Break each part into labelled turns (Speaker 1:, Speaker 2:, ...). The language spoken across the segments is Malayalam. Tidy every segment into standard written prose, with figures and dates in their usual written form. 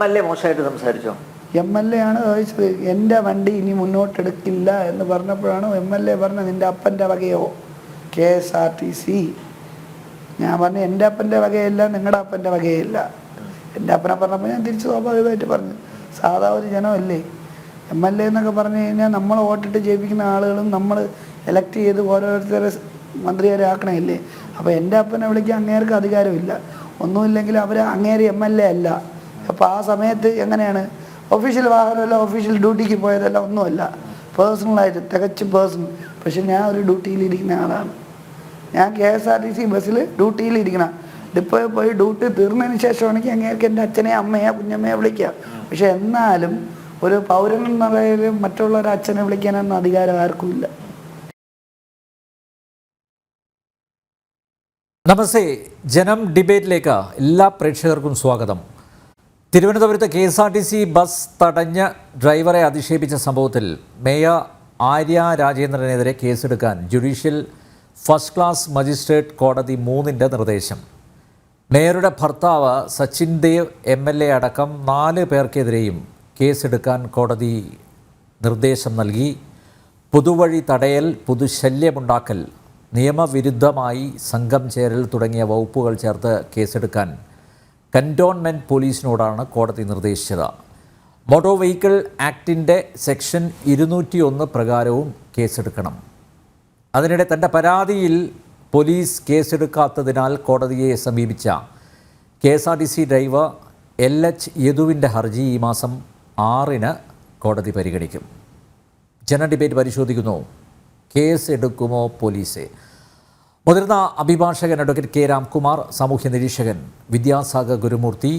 Speaker 1: MLA മോശമായിട്ട് സംസാരിച്ചോ?
Speaker 2: MLA ആണ് ചോദിച്ചത്, എൻ്റെ വണ്ടി ഇനി മുന്നോട്ടെടുക്കില്ല എന്ന് പറഞ്ഞപ്പോഴാണ് MLA പറഞ്ഞത് നിൻ്റെ അപ്പൻ്റെ വകയോ KSRTC. ഞാൻ പറഞ്ഞു എൻ്റെ അപ്പൻ്റെ വകയില്ല, നിങ്ങളുടെ അപ്പൻ്റെ വകയില്ല. എൻ്റെ അപ്പനെ പറഞ്ഞപ്പോൾ ഞാൻ തിരിച്ച് സ്വാഭാവികമായിട്ട് പറഞ്ഞു, സാധാ ഒരു ജനമല്ലേ. MLA എന്നൊക്കെ പറഞ്ഞു കഴിഞ്ഞാൽ നമ്മൾ വോട്ടിട്ട് ജയിപ്പിക്കുന്ന ആളുകളും നമ്മൾ എലക്ട് ചെയ്ത് ഓരോരുത്തരെ മന്ത്രിമാരെ ആക്കണമില്ലേ. അപ്പോൾ എൻ്റെ അപ്പനെ വിളിക്കാൻ അങ്ങേർക്ക് അധികാരമില്ല. ഒന്നുമില്ലെങ്കിൽ അവർ അങ്ങേര് MLA അല്ല. അപ്പോൾ ആ സമയത്ത് എങ്ങനെയാണ് ഒഫീഷ്യൽ വാഹനമല്ല, ഒഫീഷ്യൽ ഡ്യൂട്ടിക്ക് പോയതല്ല, ഒന്നുമല്ല, പേഴ്സണലായിട്ട് തികച്ചും പേഴ്സണൽ. പക്ഷെ ഞാൻ ഒരു ഡ്യൂട്ടിയിലിരിക്കുന്ന ആളാണ്. ഞാൻ KSRTC ബസ്സിൽ ഡ്യൂട്ടിയിലിരിക്കണം. ഡിപ്പോയിൽ പോയി ഡ്യൂട്ടി തീർന്നതിന് ശേഷമാണെങ്കിൽ അങ്ങേർക്ക് എൻ്റെ അച്ഛനെ അമ്മയെ കുഞ്ഞമ്മയെ വിളിക്കാം. പക്ഷെ എന്നാലും ഒരു പൗരൻ എന്ന നിലയിൽ മറ്റുള്ള ഒരു അച്ഛനെ വിളിക്കാനൊന്നും അധികാരം ആർക്കുമില്ല.
Speaker 3: നമസ്തേ, ജനം ഡിബേറ്റിലേക്ക് എല്ലാ പ്രേക്ഷകർക്കും സ്വാഗതം. തിരുവനന്തപുരത്ത് KSRTC ബസ് തടഞ്ഞ് ഡ്രൈവറെ അധിക്ഷേപിച്ച സംഭവത്തിൽ മേയർ ആര്യ രാജേന്ദ്രനെതിരെ കേസെടുക്കാൻ ജുഡീഷ്യൽ ഫസ്റ്റ് ക്ലാസ് മജിസ്ട്രേറ്റ് കോടതി 3ന്റെ നിർദ്ദേശം. മേയറുടെ ഭർത്താവ് സച്ചിൻ ദേവ് MLA അടക്കം 4 പേർക്കെതിരെയും കേസെടുക്കാൻ കോടതി നിർദ്ദേശം നൽകി. പൊതുവഴി തടയൽ, പൊതുശല്യമുണ്ടാക്കൽ, നിയമവിരുദ്ധമായി സംഘം ചേരൽ തുടങ്ങിയ വകുപ്പുകൾ ചേർത്ത് കേസെടുക്കാൻ കൻ്റോൺമെൻറ്റ് പോലീസിനോടാണ് കോടതി നിർദ്ദേശിച്ചത്. മോട്ടോർ വെഹിക്കിൾ ആക്ടിൻ്റെ സെക്ഷൻ 201 പ്രകാരവും കേസെടുക്കണം. അതിനിടെ തൻ്റെ പരാതിയിൽ പോലീസ് കേസെടുക്കാത്തതിനാൽ കോടതിയെ സമീപിച്ച KSRTC ഡ്രൈവർ LH യദുവിൻ്റെ ഹർജി ഈ മാസം 6-ന് കോടതി പരിഗണിക്കും. ജന ഡിബേറ്റ് പരിശോധിക്കുന്നു, കേസ് എടുക്കുമോ പോലീസ്? മുതിർന്ന അഭിഭാഷകൻ അഡ്വക്കേറ്റ് K. രാംകുമാർ, സാമൂഹ്യ നിരീക്ഷകൻ വിദ്യാസാഗർ ഗുരുമൂർത്തി,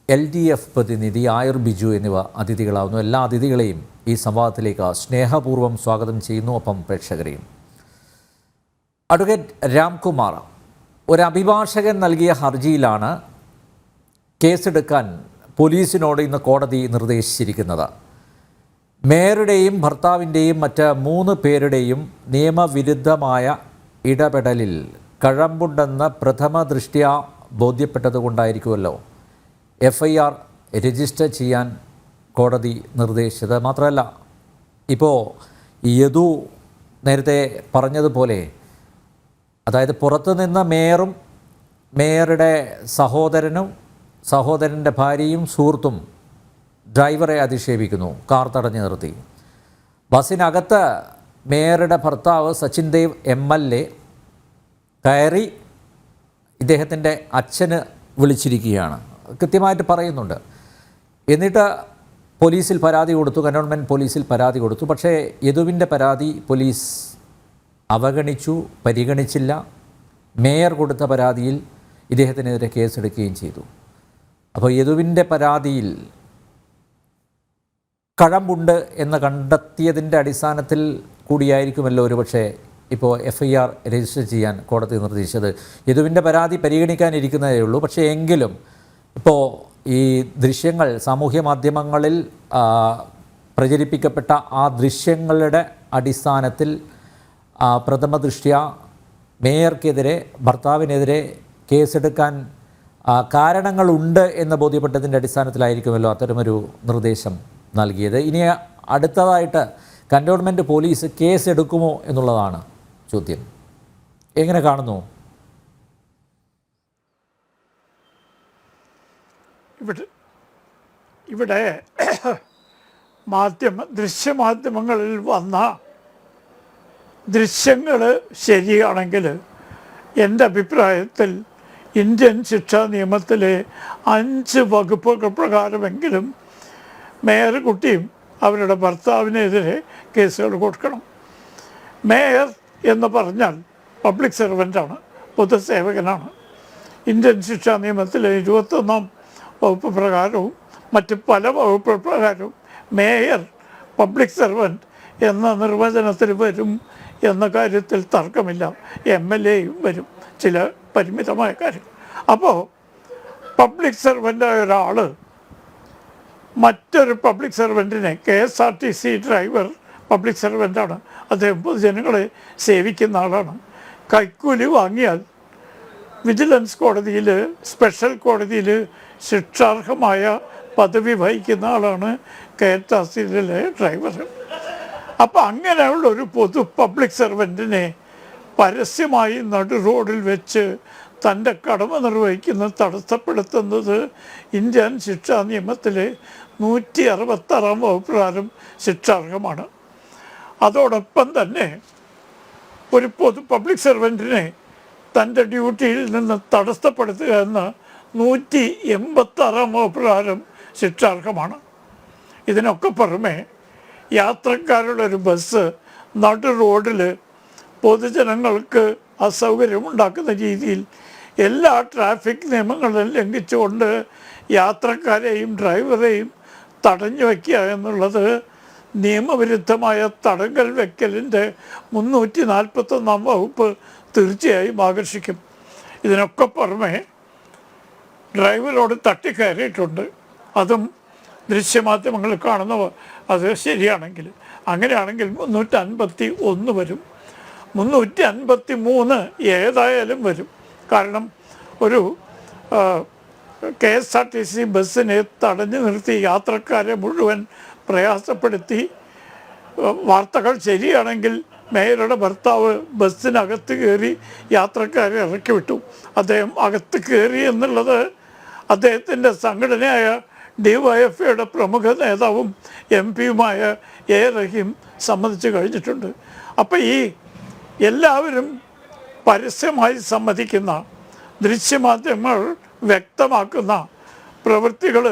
Speaker 3: LDF പ്രതിനിധി ആയുർ ബിജു എന്നിവ അതിഥികളാവുന്നു. എല്ലാ അതിഥികളെയും ഈ സംവാദത്തിലേക്ക് സ്നേഹപൂർവ്വം സ്വാഗതം ചെയ്യുന്നു, ഒപ്പം പ്രേക്ഷകരെയും. അഡ്വക്കേറ്റ് രാംകുമാർ, ഒരു അഭിഭാഷകൻ നൽകിയ ഹർജിയിലാണ് കേസെടുക്കാൻ പോലീസിനോട് ഇന്ന് കോടതി നിർദ്ദേശിച്ചിരിക്കുന്നത്. മേയറുടെയും ഭർത്താവിൻ്റെയും മറ്റ് 3 പേരുടെയും നിയമവിരുദ്ധമായ ഇടപെടലിൽ കഴമ്പുണ്ടെന്ന് പ്രഥമ ദൃഷ്ട്യാ ബോധ്യപ്പെട്ടതുകൊണ്ടായിരിക്കുമല്ലോ FIR രജിസ്റ്റർ ചെയ്യാൻ കോടതി നിർദ്ദേശിച്ചത്. മാത്രമല്ല, ഇപ്പോൾ യദു നേരത്തെ പറഞ്ഞതുപോലെ, അതായത് പുറത്തുനിന്ന് മേയറും മേയറുടെ സഹോദരനും സഹോദരൻ്റെ ഭാര്യയും സുഹൃത്തും ഡ്രൈവറെ അധിക്ഷേപിക്കുന്നു, കാർ തടഞ്ഞു നിർത്തി. ബസ്സിനകത്ത് മേയറുടെ ഭർത്താവ് സച്ചിൻ ദേവ് MLA കയറി ഇദ്ദേഹത്തിൻ്റെ അച്ഛന് വിളിച്ചിരിക്കുകയാണ്, കൃത്യമായിട്ട് പറയുന്നുണ്ട്. എന്നിട്ട് പോലീസിൽ പരാതി കൊടുത്തു, കൻ്റോൺമെൻറ്റ് പോലീസിൽ പരാതി കൊടുത്തു. പക്ഷേ യദുവിൻ്റെ പരാതി പോലീസ് അവഗണിച്ചു, പരിഗണിച്ചില്ല. മേയർ കൊടുത്ത പരാതിയിൽ ഇദ്ദേഹത്തിനെതിരെ കേസെടുക്കുകയും ചെയ്തു. അപ്പോൾ യദുവിൻ്റെ പരാതിയിൽ കഴമ്പുണ്ട് എന്ന് കണ്ടെത്തിയതിൻ്റെ അടിസ്ഥാനത്തിൽ കൂടിയായിരിക്കുമല്ലോ ഒരുപക്ഷെ ഇപ്പോൾ FIR രജിസ്റ്റർ ചെയ്യാൻ കോടതി നിർദ്ദേശിച്ചത്. യദുവിൻ്റെ പരാതി പരിഗണിക്കാനിരിക്കുന്നതേ ഉള്ളൂ. പക്ഷേ എങ്കിലും ഇപ്പോൾ ഈ ദൃശ്യങ്ങൾ സാമൂഹ്യ മാധ്യമങ്ങളിൽ പ്രചരിപ്പിക്കപ്പെട്ട ആ ദൃശ്യങ്ങളുടെ അടിസ്ഥാനത്തിൽ പ്രഥമ ദൃഷ്ട്യാ മേയർക്കെതിരെ, ഭർത്താവിനെതിരെ കേസെടുക്കാൻ കാരണങ്ങളുണ്ട് എന്ന് ബോധ്യപ്പെട്ടതിൻ്റെ അടിസ്ഥാനത്തിലായിരിക്കുമല്ലോ അത്തരമൊരു നിർദ്ദേശം നൽകിയത്. ഇനി അടുത്തതായിട്ട് കൻ്റോൺമെൻറ്റ് പോലീസ് കേസെടുക്കുമോ എന്നുള്ളതാണ് ചോദ്യം. എങ്ങനെ കാണുന്നു?
Speaker 4: ഇവിടെ ദൃശ്യമാധ്യമങ്ങളിൽ വന്ന ദൃശ്യങ്ങൾ ശരിയാണെങ്കിൽ എൻ്റെ അഭിപ്രായത്തിൽ ഇന്ത്യൻ ശിക്ഷാ നിയമത്തിലെ 5 വകുപ്പുകൾ പ്രകാരമെങ്കിലും മേയർ കുട്ടിയും അവരുടെ ഭർത്താവിനെതിരെ കേസുകൾ കൊടുക്കണം. മേയർ എന്ന് പറഞ്ഞാൽ പബ്ലിക് സെർവൻ്റാണ്, പൊതുസേവകനാണ്. ഇന്ത്യൻ ശിക്ഷാ നിയമത്തിലെ 21-ാം വകുപ്പ് പ്രകാരവും മറ്റ് പല വകുപ്പ് പ്രകാരവും മേയർ പബ്ലിക് സെർവൻറ്റ് എന്ന നിർവചനത്തിൽ വരും എന്ന കാര്യത്തിൽ തർക്കമില്ല. MLAയും വരും, ചില പരിമിതമായ കാര്യം. അപ്പോൾ പബ്ലിക് സെർവൻ്റായ ഒരാൾ മറ്റൊരു പബ്ലിക് സെർവൻറ്റിനെ, KSRTC ഡ്രൈവർ പബ്ലിക് സെർവൻ്റാണ്, അദ്ദേഹം പൊതുജനങ്ങളെ സേവിക്കുന്ന ആളാണ്. കൈക്കൂലി വാങ്ങിയാൽ വിജിലൻസ് കോടതിയിൽ, സ്പെഷ്യൽ കോടതിയിൽ ശിക്ഷാർഹമായ പദവി വഹിക്കുന്ന ആളാണ് KSRTCയിലെ ഡ്രൈവർ. അപ്പം അങ്ങനെയുള്ള ഒരു പബ്ലിക് സർവൻറ്റിനെ പരസ്യമായി നടു റോഡിൽ വെച്ച് തൻ്റെ കടമ നിർവഹിക്കുന്നത് തടസ്സപ്പെടുത്തുന്നത് ഇന്ത്യൻ ശിക്ഷാ നിയമത്തിലെ 166 വകുപ്പ് പ്രകാരം ശിക്ഷാർഹമാണ്. അതോടൊപ്പം തന്നെ ഒരു പബ്ലിക് സർവൻറ്റിനെ തൻ്റെ ഡ്യൂട്ടിയിൽ നിന്ന് തടസ്സപ്പെടുത്തുക എന്ന 186 വകുപ്പ് പ്രകാരം ശിക്ഷാർഹമാണ്. ഇതിനൊക്കെ പുറമെ യാത്രക്കാരുടെ ഒരു ബസ് നടു റോഡിൽ പൊതുജനങ്ങൾക്ക് അസൗകര്യമുണ്ടാക്കുന്ന രീതിയിൽ എല്ലാ ട്രാഫിക് നിയമങ്ങളും ലംഘിച്ചുകൊണ്ട് യാത്രക്കാരെയും ഡ്രൈവറെയും തടഞ്ഞു വയ്ക്കുക എന്നുള്ളത് നിയമവിരുദ്ധമായ തടങ്കൽ വയ്ക്കലിൻ്റെ 341 വകുപ്പ് തീർച്ചയായും ആകർഷിക്കും. ഇതിനൊക്കെ പുറമെ ഡ്രൈവറോട് തട്ടിക്കയറിയിട്ടുണ്ട്. അതും ദൃശ്യമാധ്യമങ്ങളിൽ കാണുന്ന അത് ശരിയാണെങ്കിൽ, അങ്ങനെയാണെങ്കിൽ 351 വരും. 353 ഏതായാലും വരും. കാരണം ഒരു KSRTC ബസ്സിനെ തടഞ്ഞു നിർത്തി യാത്രക്കാരെ മുഴുവൻ പ്രയാസപ്പെടുത്തി. വാർത്തകൾ ശരിയാണെങ്കിൽ മേയറുടെ ഭർത്താവ് ബസ്സിനകത്ത് കയറി യാത്രക്കാരെ ഇറക്കി വിട്ടു. അദ്ദേഹം അകത്ത് കയറി എന്നുള്ളത് അദ്ദേഹത്തിൻ്റെ സംഘടനയായ DYFIയുടെ പ്രമുഖ നേതാവും MP-യുമായ A. റഹീം സമ്മതിച്ചു കഴിഞ്ഞിട്ടുണ്ട്. അപ്പോൾ ഈ എല്ലാവരും പരസ്യമായി സമ്മതിക്കുന്ന, ദൃശ്യമാധ്യമങ്ങൾ വ്യക്തമാക്കുന്ന പ്രവൃത്തികൾ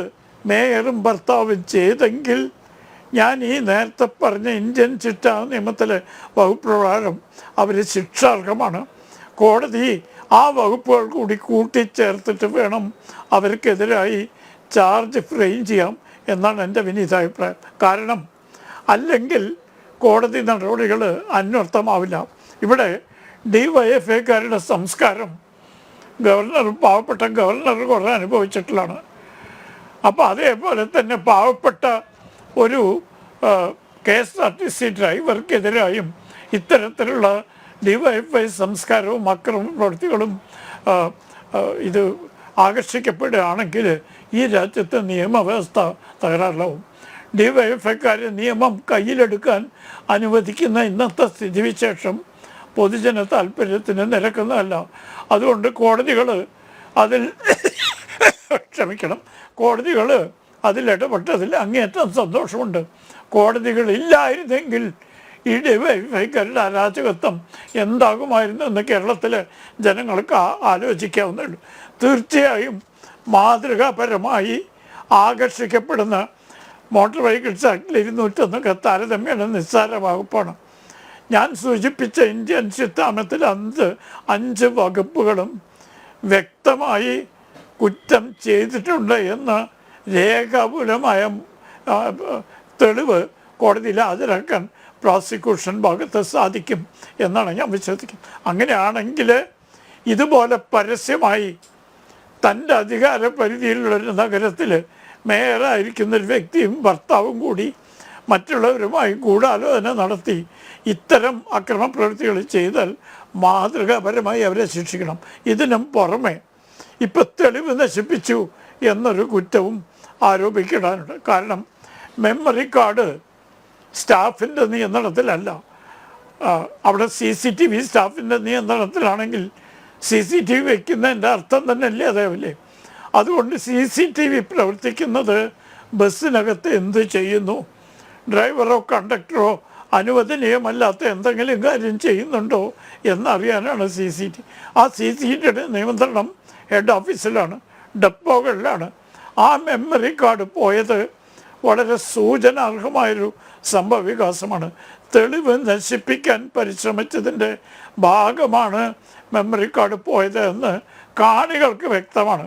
Speaker 4: മേയറും ഭർത്താവും ചെയ്തെങ്കിൽ ഞാൻ ഈ നേരത്തെ പറഞ്ഞ ഇന്ത്യൻ ശിക്ഷാ നിയമത്തിലെ വകുപ്പ് പ്രകാരം അവർ ശിക്ഷാർഹമാണ്. കോടതി ആ വകുപ്പുകൾ കൂടി കൂട്ടിച്ചേർത്തിട്ട് വേണം അവർക്കെതിരായി ചാർജ് ഫ്രെയിം ചെയ്യാം എന്നാണ് എൻ്റെ വിനീതാഭിപ്രായം. കാരണം അല്ലെങ്കിൽ കോടതി നടപടികൾ അന്വർത്ഥമാവില്ല. ഇവിടെ DYFIക്കാരുടെ സംസ്കാരം പാവപ്പെട്ട ഗവർണർ കുറേ അനുഭവിച്ചിട്ടുള്ളതാണ്. അപ്പോൾ അതേപോലെ തന്നെ പാവപ്പെട്ട ഒരു KSRTC ഡ്രൈവർക്കെതിരായും ഇത്തരത്തിലുള്ള DYFI സംസ്കാരവും അക്രമ പ്രവൃത്തികളും ഇത് ആകർഷിക്കപ്പെടുകയാണെങ്കിൽ ഈ രാജ്യത്തെ നിയമവ്യവസ്ഥ തകരാറിലാവും. DYFIക്കാരെ നിയമം കയ്യിലെടുക്കാൻ അനുവദിക്കുന്ന ഇന്നത്തെ സ്ഥിതിവിശേഷം പൊതുജന താല്പര്യത്തിന് നിരക്കുന്നതല്ല. അതുകൊണ്ട് കോടതികൾ അതിലിടപെട്ടതിൽ അങ്ങേയറ്റം സന്തോഷമുണ്ട്. കോടതികളില്ലായിരുന്നെങ്കിൽ ഈ DYFIക്കാരുടെ അരാജകത്വം എന്താകുമായിരുന്നു എന്ന് കേരളത്തിലെ ജനങ്ങൾക്ക് ആലോചിക്കാവുന്നേ. തീർച്ചയായും മാതൃകാപരമായി ആകർഷിക്കപ്പെടുന്ന മോട്ടോർ വെഹിക്കിൾസ് ആക്ടിൽ 201 താരതമ്യേന നിസ്സാര വകുപ്പാണ്. ഞാൻ സൂചിപ്പിച്ച ഇന്ത്യൻ ശിക്ഷാനിയമത്തിൽ 5 വകുപ്പുകളും വ്യക്തമായി കുറ്റം ചെയ്തിട്ടുണ്ട് എന്ന് രേഖാമൂലമായ തെളിവ് കോടതിയിൽ ഹാജരാക്കാൻ പ്രോസിക്യൂഷൻ ഭാഗത്ത് സാധിക്കും എന്നാണ് ഞാൻ വിശ്വസിക്കുന്നത്. അങ്ങനെയാണെങ്കിൽ ഇതുപോലെ പരസ്യമായി തൻ്റെ അധികാര പരിധിയിലുള്ളൊരു നഗരത്തിൽ മേയറായിരിക്കുന്നൊരു വ്യക്തിയും ഭർത്താവും കൂടി മറ്റുള്ളവരുമായി ഗൂഢാലോചന നടത്തി ഇത്തരം അക്രമ പ്രവൃത്തികൾ ചെയ്താൽ മാതൃകാപരമായി അവരെ ശിക്ഷിക്കണം. ഇതിനും പുറമെ ഇപ്പം തെളിവ് നശിപ്പിച്ചു എന്നൊരു കുറ്റവും ആരോപിക്കപ്പെടാനുണ്ട്. കാരണം മെമ്മറി കാർഡ് സ്റ്റാഫിൻ്റെ നിയന്ത്രണത്തിലല്ല, അവിടെ CCTV സ്റ്റാഫിൻ്റെ നിയന്ത്രണത്തിലാണെങ്കിൽ CCTV വയ്ക്കുന്നതിൻ്റെ അർത്ഥം തന്നെ അല്ലേ അതേപോലെ. അതുകൊണ്ട് CCTV പ്രവർത്തിക്കുന്നത് ബസ്സിനകത്ത് എന്ത് ചെയ്യുന്നു, ഡ്രൈവറോ കണ്ടക്ടറോ അനുവദനീയമല്ലാത്ത എന്തെങ്കിലും കാര്യം ചെയ്യുന്നുണ്ടോ എന്നറിയാനാണ് CCTV. ആ CCTVയുടെ നിയന്ത്രണം ഹെഡ് ഓഫീസിലാണ്, ഡെപ്പോകളിലാണ്. ആ മെമ്മറി കാർഡ് പോയത് വളരെ സൂചനാർഹമായൊരു സംഭവ വികാസമാണ്. തെളിവ് നശിപ്പിക്കാൻ പരിശ്രമിച്ചതിൻ്റെ ഭാഗമാണ് മെമ്മറി കാർഡ് പോയത് എന്ന് കാണികൾക്ക് വ്യക്തമാണ്.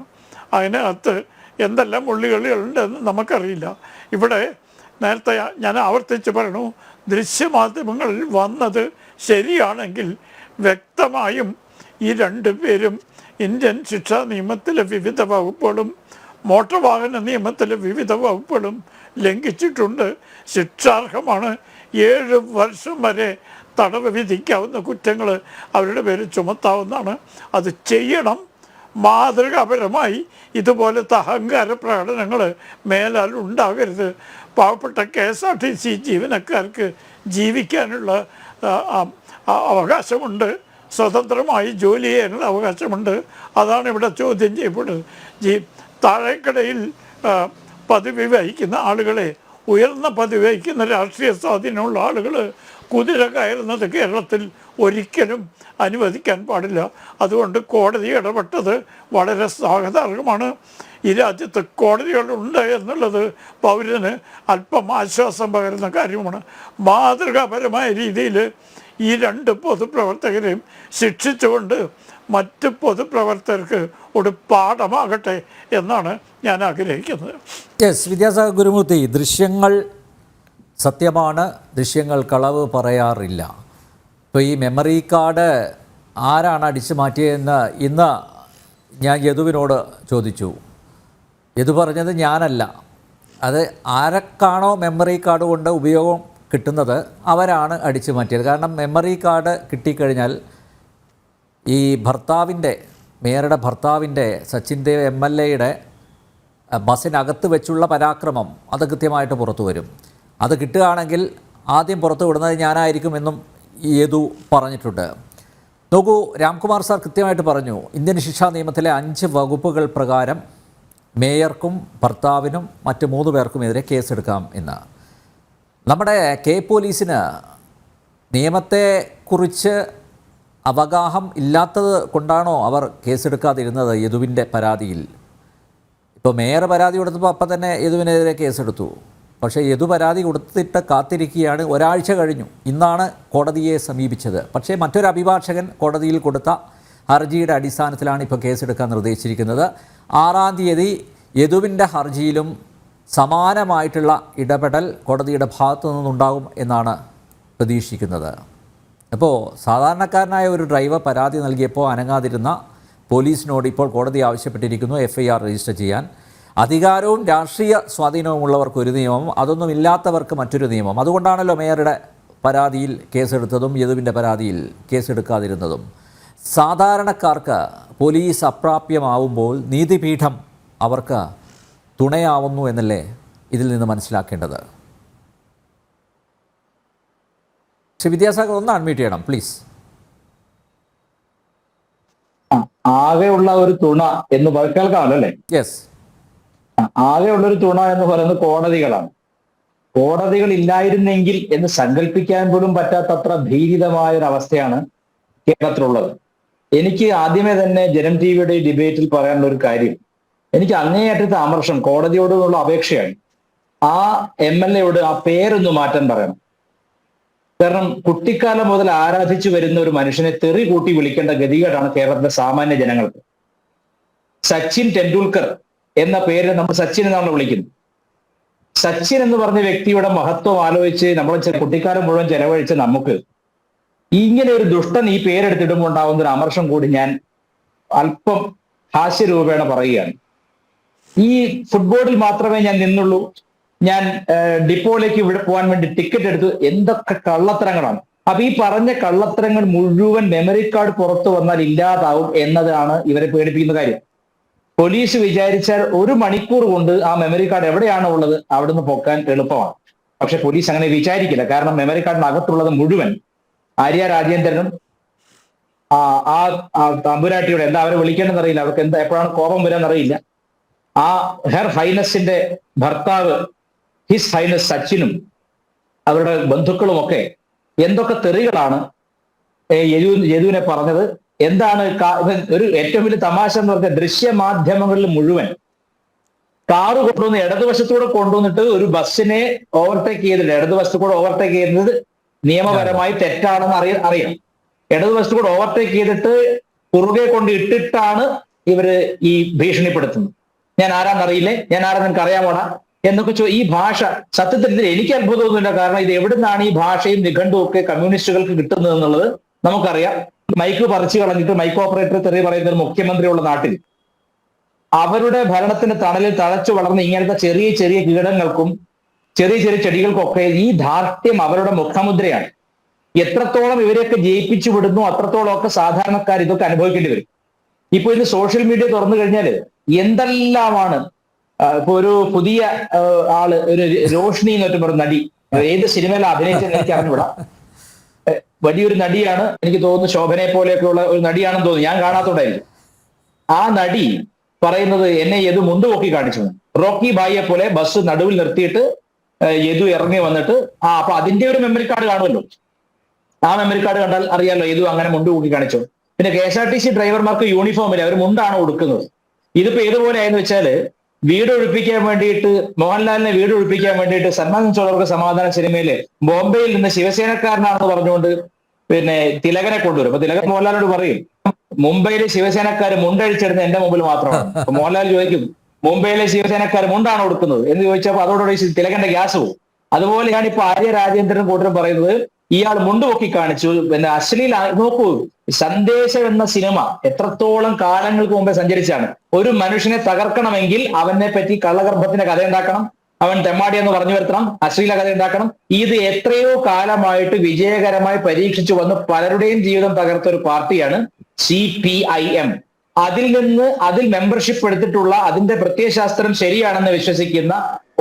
Speaker 4: അതിനകത്ത് എന്തെല്ലാം ഉള്ളികളികളുണ്ടെന്ന് നമുക്കറിയില്ല. ഇവിടെ നേരത്തെ ഞാൻ ആവർത്തിച്ച് പറഞ്ഞു, ദൃശ്യമാധ്യമങ്ങളിൽ വന്നത് ശരിയാണെങ്കിൽ വ്യക്തമായും ഈ 2 പേരും ഇന്ത്യൻ ശിക്ഷാ നിയമത്തിലെ വിവിധ വകുപ്പുകളും മോട്ടോർ വാഹന നിയമത്തിലെ വിവിധ വകുപ്പുകളും ലംഘിച്ചിട്ടുണ്ട്. ശിക്ഷാർഹമാണ്. 7 വർഷം വരെ തടവ് വിധിക്കാവുന്ന കുറ്റങ്ങൾ അവരുടെ പേര് ചുമത്താവുന്നതാണ്. അത് ചെയ്യണം. മാതൃകാപരമായി ഇതുപോലത്തെ അഹങ്കാര പ്രകടനങ്ങൾ മേലാൽ ഉണ്ടാകരുത്. പാവപ്പെട്ട KSRTC ജീവനക്കാർക്ക് ജീവിക്കാനുള്ള അവകാശമുണ്ട്, സ്വതന്ത്രമായി ജോലി ചെയ്യാനുള്ള അവകാശമുണ്ട്. അതാണ് ഇവിടെ ചോദ്യം ചെയ്യപ്പെടുന്നത്. താഴേക്കടയിൽ പദവി വഹിക്കുന്ന ആളുകളെ, ഉയർന്ന പദവി വഹിക്കുന്ന രാഷ്ട്രീയ സ്വാധീനമുള്ള ആളുകൾ കുതിര കയറുന്നത് കേരളത്തിൽ ഒരിക്കലും അനുവദിക്കാൻ പാടില്ല. അതുകൊണ്ട് കോടതി ഇടപെട്ടത് വളരെ സ്വാഗതാർഹമാണ്. ഈ രാജ്യത്ത് കോടതികളുണ്ട് എന്നുള്ളത് പൗരന് അല്പം ആശ്വാസം പകരുന്ന കാര്യമാണ്. മാതൃകാപരമായ രീതിയിൽ ഈ 2 പൊതുപ്രവർത്തകരെയും ശിക്ഷിച്ചുകൊണ്ട് മറ്റ് പൊതുപ്രവർത്തകർക്ക് ഒരു പാഠമാകട്ടെ എന്നാണ് ഞാൻ ആഗ്രഹിക്കുന്നത്.
Speaker 3: യെസ്, വിദ്യാസാഗർ ഗുരുമൂർത്തി, ദൃശ്യങ്ങൾ സത്യമാണ്, ദൃശ്യങ്ങൾ കളവ് പറയാറില്ല. ഇപ്പോൾ ഈ മെമ്മറി കാർഡ് ആരാണ് അടിച്ചു മാറ്റിയതെന്ന് ഇന്ന് ഞാൻ യദുവിനോട് ചോദിച്ചു. യദു പറഞ്ഞത് ഞാനല്ല, അത് ആരൊക്കാണോ മെമ്മറി കാർഡ് കൊണ്ട് ഉപയോഗം കിട്ടുന്നത് അവരാണ് അടിച്ചു മാറ്റിയത്. കാരണം മെമ്മറി കാർഡ് കിട്ടിക്കഴിഞ്ഞാൽ ഈ മേയറുടെ ഭർത്താവിൻ്റെ സച്ചിൻ ദേവ് MLA ബസ്സിനകത്ത് വെച്ചുള്ള പരാക്രമം അത് കൃത്യമായിട്ട് പുറത്തു വരും. അത് കിട്ടുകയാണെങ്കിൽ ആദ്യം പുറത്തു വിടുന്നത് ഞാനായിരിക്കുമെന്നും യദു പറഞ്ഞിട്ടുണ്ട്. നോക്കൂ, രാംകുമാർ സാർ കൃത്യമായിട്ട് പറഞ്ഞു, ഇന്ത്യൻ ശിക്ഷാ നിയമത്തിലെ 5 വകുപ്പുകൾ പ്രകാരം മേയർക്കും ഭർത്താവിനും മറ്റ് 3 പേർക്കുമെതിരെ കേസെടുക്കാം എന്ന്. നമ്മുടെ പോലീസിന് നിയമത്തെക്കുറിച്ച് അവഗാഹം ഇല്ലാത്തത് കൊണ്ടാണോ അവർ കേസെടുക്കാതിരുന്നത് യദുവിൻ്റെ പരാതിയിൽ? ഇപ്പോൾ മേയർ പരാതി കൊടുത്തപ്പോൾ അപ്പം തന്നെ യദുവിനെതിരെ കേസെടുത്തു. പക്ഷേ യദു പരാതി കൊടുത്തിട്ട് കാത്തിരിക്കുകയാണ്. ഒരാഴ്ച കഴിഞ്ഞു, ഇന്നാണ് കോടതിയെ സമീപിച്ചത്. പക്ഷേ മറ്റൊരു അഭിഭാഷകൻ കോടതിയിൽ കൊടുത്ത ഹർജിയുടെ അടിസ്ഥാനത്തിലാണ് ഇപ്പോൾ കേസെടുക്കാൻ നിർദ്ദേശിച്ചിരിക്കുന്നത്. 6-ാം തീയതി യദുവിൻ്റെ ഹർജിയിലും സമാനമായിട്ടുള്ള ഇടപെടൽ കോടതിയുടെ ഭാഗത്തു നിന്നുണ്ടാകും എന്നാണ് പ്രതീക്ഷിക്കുന്നത്. അപ്പോൾ സാധാരണക്കാരനായ ഒരു ഡ്രൈവർ പരാതി നൽകിയപ്പോൾ അനങ്ങാതിരുന്ന പോലീസിനോട് ഇപ്പോൾ കോടതി ആവശ്യപ്പെട്ടിരിക്കുന്നു FIR രജിസ്റ്റർ ചെയ്യാൻ. അധികാരവും രാഷ്ട്രീയ സ്വാധീനവുമുള്ളവർക്ക് ഒരു നിയമം, അതൊന്നുമില്ലാത്തവർക്ക് മറ്റൊരു നിയമം. അതുകൊണ്ടാണല്ലോ മേയറുടെ പരാതിയിൽ കേസെടുത്തതും യദുവിൻ്റെ പരാതിയിൽ കേസെടുക്കാതിരുന്നതും. സാധാരണക്കാർക്ക് പോലീസ് അപ്രാപ്യമാവുമ്പോൾ നീതിപീഠം അവർക്ക് തുണയാവുന്നു എന്നല്ലേ ഇതിൽ നിന്ന് മനസ്സിലാക്കേണ്ടത്? ശ്രീ വിദ്യാസാഗർ, ഒന്ന് അൺമ്യൂട്ട് ചെയ്യണം പ്ലീസ്.
Speaker 1: ആകെയുള്ള ഒരു തുണ എന്ന് കേൾക്കാമല്ലോ അല്ലേ?
Speaker 3: യെസ്.
Speaker 1: ആകെയുള്ള ഒരു തുണ എന്ന് പറയുന്നത് കോടതികളാണ്. കോടതികൾ ഇല്ലായിരുന്നെങ്കിൽ എന്ന് സങ്കല്പിക്കാൻ പോലും പറ്റാത്തത്ര ഭീതിതമായ ഒരു അവസ്ഥയാണ് കേരളത്തിലുള്ളത്. എനിക്ക് ആദ്യമേ തന്നെ ജനം ടിവിയുടെ ഡിബേറ്റിൽ പറയാനുള്ള ഒരു കാര്യം, എനിക്ക് അങ്ങേയറ്റത്തെ അമർഷം കോടതിയോടുള്ള അപേക്ഷയാണ്. ആ MLA ആ പേരൊന്ന് മാറ്റാൻ പറയണം. കാരണം കുട്ടിക്കാലം മുതൽ ആരാധിച്ചു വരുന്ന ഒരു മനുഷ്യനെ തെറി കൂട്ടി വിളിക്കേണ്ട ഗതികേടാണ് കേരളത്തിലെ സാമാന്യ ജനങ്ങൾക്ക്. സച്ചിൻ ടെണ്ടുൽക്കർ എന്ന പേര് നമ്മൾ സച്ചിൻ എന്നാണ് വിളിക്കുന്നത്. സച്ചിൻ എന്ന് പറഞ്ഞ വ്യക്തിയുടെ മഹത്വം ആലോചിച്ച് നമ്മൾ കുട്ടിക്കാലം മുഴുവൻ ചെലവഴിച്ച നമുക്ക് ഇങ്ങനെ ഒരു ദുഷ്ടൻ ഈ പേരെടുത്തിടുമ്പോൾ ഉണ്ടാകുന്ന ഒരു അമർഷം കൂടി ഞാൻ അല്പം ഹാസ്യരൂപേണ പറയുകയാണ്. ഈ ഫുട്ബോളിൽ മാത്രമേ ഞാൻ നിന്നുള്ളൂ, ഞാൻ ഡിപ്പോയിലേക്ക് പോകാൻ വേണ്ടി ടിക്കറ്റ് എടുത്തു, എന്തൊക്കെ കള്ളത്തരങ്ങളാണ്. അപ്പൊ ഈ പറഞ്ഞ കള്ളത്തരങ്ങൾ മുഴുവൻ മെമ്മറി കാർഡ് പുറത്തു വന്നാൽ ഇല്ലാതാവും എന്നതാണ് ഇവരെ പേടിപ്പിക്കുന്ന കാര്യം. പോലീസ് വിചാരിച്ചാൽ 1 മണിക്കൂർ കൊണ്ട് ആ മെമ്മറി കാർഡ് എവിടെയാണോ ഉള്ളത് അവിടുന്ന് പൊക്കാൻ എളുപ്പമാണ്. പക്ഷെ പോലീസ് അങ്ങനെ വിചാരിക്കില്ല. കാരണം മെമ്മറി കാർഡിനകത്തുള്ളത് മുഴുവൻ ആര്യ രാജേന്ദ്രനും ആ തമ്പുരാട്ടിയുടെ എന്താ അവരെ വിളിക്കേണ്ടെന്ന് അറിയില്ല, അവർക്ക് എന്താ എപ്പോഴാണ് കോപം വരാന്നറിയില്ല, ആ ഹെർ ഹൈനസിന്റെ ഭർത്താവ് ഹിസ് ഹൈനസ് സച്ചിനും അവരുടെ ബന്ധുക്കളുമൊക്കെ എന്തൊക്കെ തെറികളാണ് യദുവിനെ പറഞ്ഞത്. എന്താണ് ഒരു ഏറ്റവും വലിയ തമാശ എന്ന് പറഞ്ഞാൽ, ദൃശ്യമാധ്യമങ്ങളിൽ മുഴുവൻ കാറ് കൊണ്ടുവന്ന് ഇടതുവശത്തൂടെ കൊണ്ടുവന്നിട്ട് ഒരു ബസ്സിനെ ഓവർടേക്ക് ചെയ്തിട്ട്, ഇടതുവശത്തു കൂടെ ഓവർടേക്ക് ചെയ്യുന്നത് നിയമപരമായി തെറ്റാണെന്ന് അറിയാം. ഇടതുവശത്തു കൂടെ ഓവർടേക്ക് ചെയ്തിട്ട് കുറുകെ കൊണ്ട് ഇട്ടിട്ടാണ് ഇവര് ഈ ഭീഷണിപ്പെടുത്തുന്നത്. ഞാൻ ആരാന്നറിയില്ലേ, ഞാൻ ആരാന്ന് എനിക്ക് അറിയാമോടാ എന്നൊക്കെ ഈ ഭാഷ സത്യത്തിൽ എനിക്ക് അത്ഭുതമൊന്നുമില്ല. കാരണം ഇത് എവിടുന്നാണ് ഈ ഭാഷയും നിഘണ്ടും ഒക്കെ കമ്മ്യൂണിസ്റ്റുകൾക്ക് കിട്ടുന്നത് എന്നുള്ളത് നമുക്കറിയാം. മൈക്ക് പറിച്ചു കളഞ്ഞിട്ട് മൈക്ക് ഓപ്പറേറ്റർ തെറി പറയുന്ന ഒരു മുഖ്യമന്ത്രിയുള്ള നാട്ടിൽ അവരുടെ ഭരണത്തിന്റെ തണലിൽ തഴച്ചു വളർന്ന ഇങ്ങനത്തെ ചെറിയ ചെറിയ കീടങ്ങൾക്കും ചെറിയ ചെറിയ ചെടികൾക്കൊക്കെ ഈ ധാർഷ്ട്യം അവരുടെ മുഖമുദ്രയാണ്. എത്രത്തോളം ഇവരെയൊക്കെ ജയിപ്പിച്ചു വിടുന്നു അത്രത്തോളം ഒക്കെ സാധാരണക്കാർ ഇതൊക്കെ അനുഭവിക്കേണ്ടി വരും. ഇപ്പൊ ഇന്ന് സോഷ്യൽ മീഡിയ തുറന്നു കഴിഞ്ഞാൽ എന്തെല്ലാമാണ്. ഇപ്പൊ ഒരു പുതിയ ആള്, ഒരു രോഷ്നി എന്ന് പറഞ്ഞ നടി, ഏത് സിനിമയിലാണ് അഭിനയിച്ചെന്ന് എനിക്ക് അറിഞ്ഞുകൂടാ. വലിയൊരു നടിയാണ്, എനിക്ക് തോന്നുന്നു ശോഭനയെ പോലെയൊക്കെയുള്ള ഒരു നടിയാണെന്ന് തോന്നുന്നു, ഞാൻ കാണാത്തോണ്ടായിരിക്കും. ആ നടി പറയുന്നത് എന്നെ യദു മുണ്ടുപൊക്കി കാണിച്ചു. റോക്കി ബായിയെ പോലെ ബസ് നടുവിൽ നിർത്തിയിട്ട് യദു ഇറങ്ങി വന്നിട്ട് അപ്പൊ അതിന്റെ ഒരു മെമ്മറി കാർഡ് കാണുമല്ലോ. ആ മെമ്മറി കാർഡ് കണ്ടാൽ അറിയാലോ യദു അങ്ങനെ മുണ്ടുപൊക്കി കാണിച്ചു. പിന്നെ KSRTC ഡ്രൈവർമാർക്ക് യൂണിഫോം ഇല്ല, അവർ മുണ്ടാണ് കൊടുക്കുന്നത്. ഇതിപ്പോ ഏതുപോലെ ആയെന്ന് വെച്ചാല് വീട് ഒഴിപ്പിക്കാൻ വേണ്ടിയിട്ട്, മോഹൻലാലിനെ വീട് ഒഴിപ്പിക്കാൻ വേണ്ടിയിട്ട് സൽമാൻ ചോളർക്ക് സമാധാന സിനിമയില് ബോംബെയിൽ നിന്ന് ശിവസേനക്കാരനാണെന്ന് പറഞ്ഞുകൊണ്ട് പിന്നെ തിലകനെ കൊണ്ടുവരും. അപ്പൊ തിലകൻ മോഹൻലാലിനോട് പറയും, മുംബൈയിലെ ശിവസേനക്കാർ മുണ്ടഴിച്ചിടുന്ന എന്റെ മുമ്പിൽ മാത്രമാണ്. അപ്പൊ മോഹൻലാൽ ചോദിക്കും, മുംബൈയിലെ ശിവസേനക്കാർ മുണ്ടാണ് കൊടുക്കുന്നത് എന്ന് ചോദിച്ചപ്പോൾ അതോടുകൂടി തിലകന്റെ ഗ്യാസ് പോകും. അതുപോലെയാണ് ഇപ്പൊ ആര്യ രാജേന്ദ്രൻ കൂട്ടരും പറയുന്നത്, ഇയാൾ മുണ്ടുപൊക്കി കാണിച്ചു, പിന്നെ അശ്ലീല. നോക്കൂ, സന്ദേശം എന്ന സിനിമ എത്രത്തോളം കാലങ്ങൾക്ക് മുമ്പേ സഞ്ചരിച്ചാണ്. ഒരു മനുഷ്യനെ തകർക്കണമെങ്കിൽ അവനെ പറ്റി കള്ളഗർഭത്തിന്റെ കഥ ഉണ്ടാക്കണം, അവൻ തെമ്മാടി എന്ന് പറഞ്ഞു വരുത്തണം, അശ്ലീല കഥ ഉണ്ടാക്കണം. ഇത് എത്രയോ കാലമായിട്ട് വിജയകരമായി പരീക്ഷിച്ചു വന്ന് പലരുടെയും ജീവിതം തകർത്ത ഒരു പാർട്ടിയാണ് CPIM. അതിൽ മെമ്പർഷിപ്പ് എടുത്തിട്ടുള്ള, അതിന്റെ പ്രത്യയശാസ്ത്രം ശരിയാണെന്ന് വിശ്വസിക്കുന്ന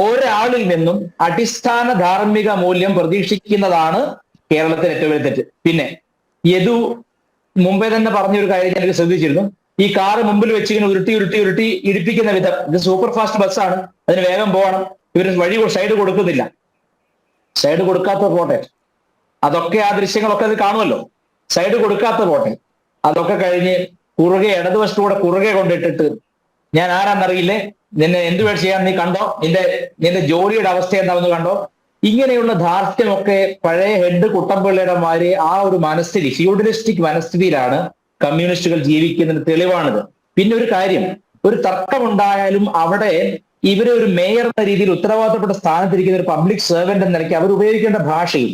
Speaker 1: ഒരാളിൽ നിന്നും അടിസ്ഥാന ധാർമ്മിക മൂല്യം പ്രതീക്ഷിക്കുന്നതാണ് കേരളത്തിൽ ഏറ്റവും വലിയ തെറ്റ്. പിന്നെ യദു മുമ്പേ തന്നെ പറഞ്ഞൊരു കാര്യം എനിക്ക് ശ്രദ്ധിച്ചിരുന്നു, ഈ കാറ് മുമ്പിൽ വെച്ച് ഇങ്ങനെ ഉരുട്ടി ഇടിപ്പിക്കുന്ന വിധം. ഇത് സൂപ്പർ ഫാസ്റ്റ് ബസ്സാണ്, അതിന് വേഗം പോകണം, ഇവർ വഴി സൈഡ് കൊടുക്കുന്നില്ല. സൈഡ് കൊടുക്കാത്ത പോട്ടെ, അതൊക്കെ ആ ദൃശ്യങ്ങളൊക്കെ അത് കാണുമല്ലോ. സൈഡ് കൊടുക്കാത്ത പോട്ടെ, അതൊക്കെ കഴിഞ്ഞ് കുറുകെ ഇടതുവശത്തൂടെ കുറുകെ കൊണ്ടിട്ടിട്ട്, ഞാൻ ആരാന്നറിയില്ലേ, നിന്നെ എന്ത് ചെയ്യാൻ നീ കണ്ടോ, നിന്റെ ജോലിയുടെ അവസ്ഥ എന്താണെന്ന് കണ്ടോ. ഇങ്ങനെയുള്ള ധാർഷ്ട്യമൊക്കെ പഴയ ഹെഡ് കുട്ടമ്പിള്ളയുടെ മാതിരി ആ ഒരു മനസ്ഥിതി, ഫ്യൂഡലിസ്റ്റിക് മനസ്ഥിതിയിലാണ് കമ്മ്യൂണിസ്റ്റുകൾ ജീവിക്കുന്നതിന് തെളിവാണിത്. പിന്നെ ഒരു കാര്യം, ഒരു തർക്കമുണ്ടായാലും അവിടെ ഇവരെ ഒരു മേയർ എന്ന രീതിയിൽ ഉത്തരവാദിത്തപ്പെട്ട സ്ഥാനത്തിരിക്കുന്ന ഒരു പബ്ലിക് സെർവന്റ് എന്ന നിലയ്ക്ക് അവർ ഉപയോഗിക്കേണ്ട ഭാഷയും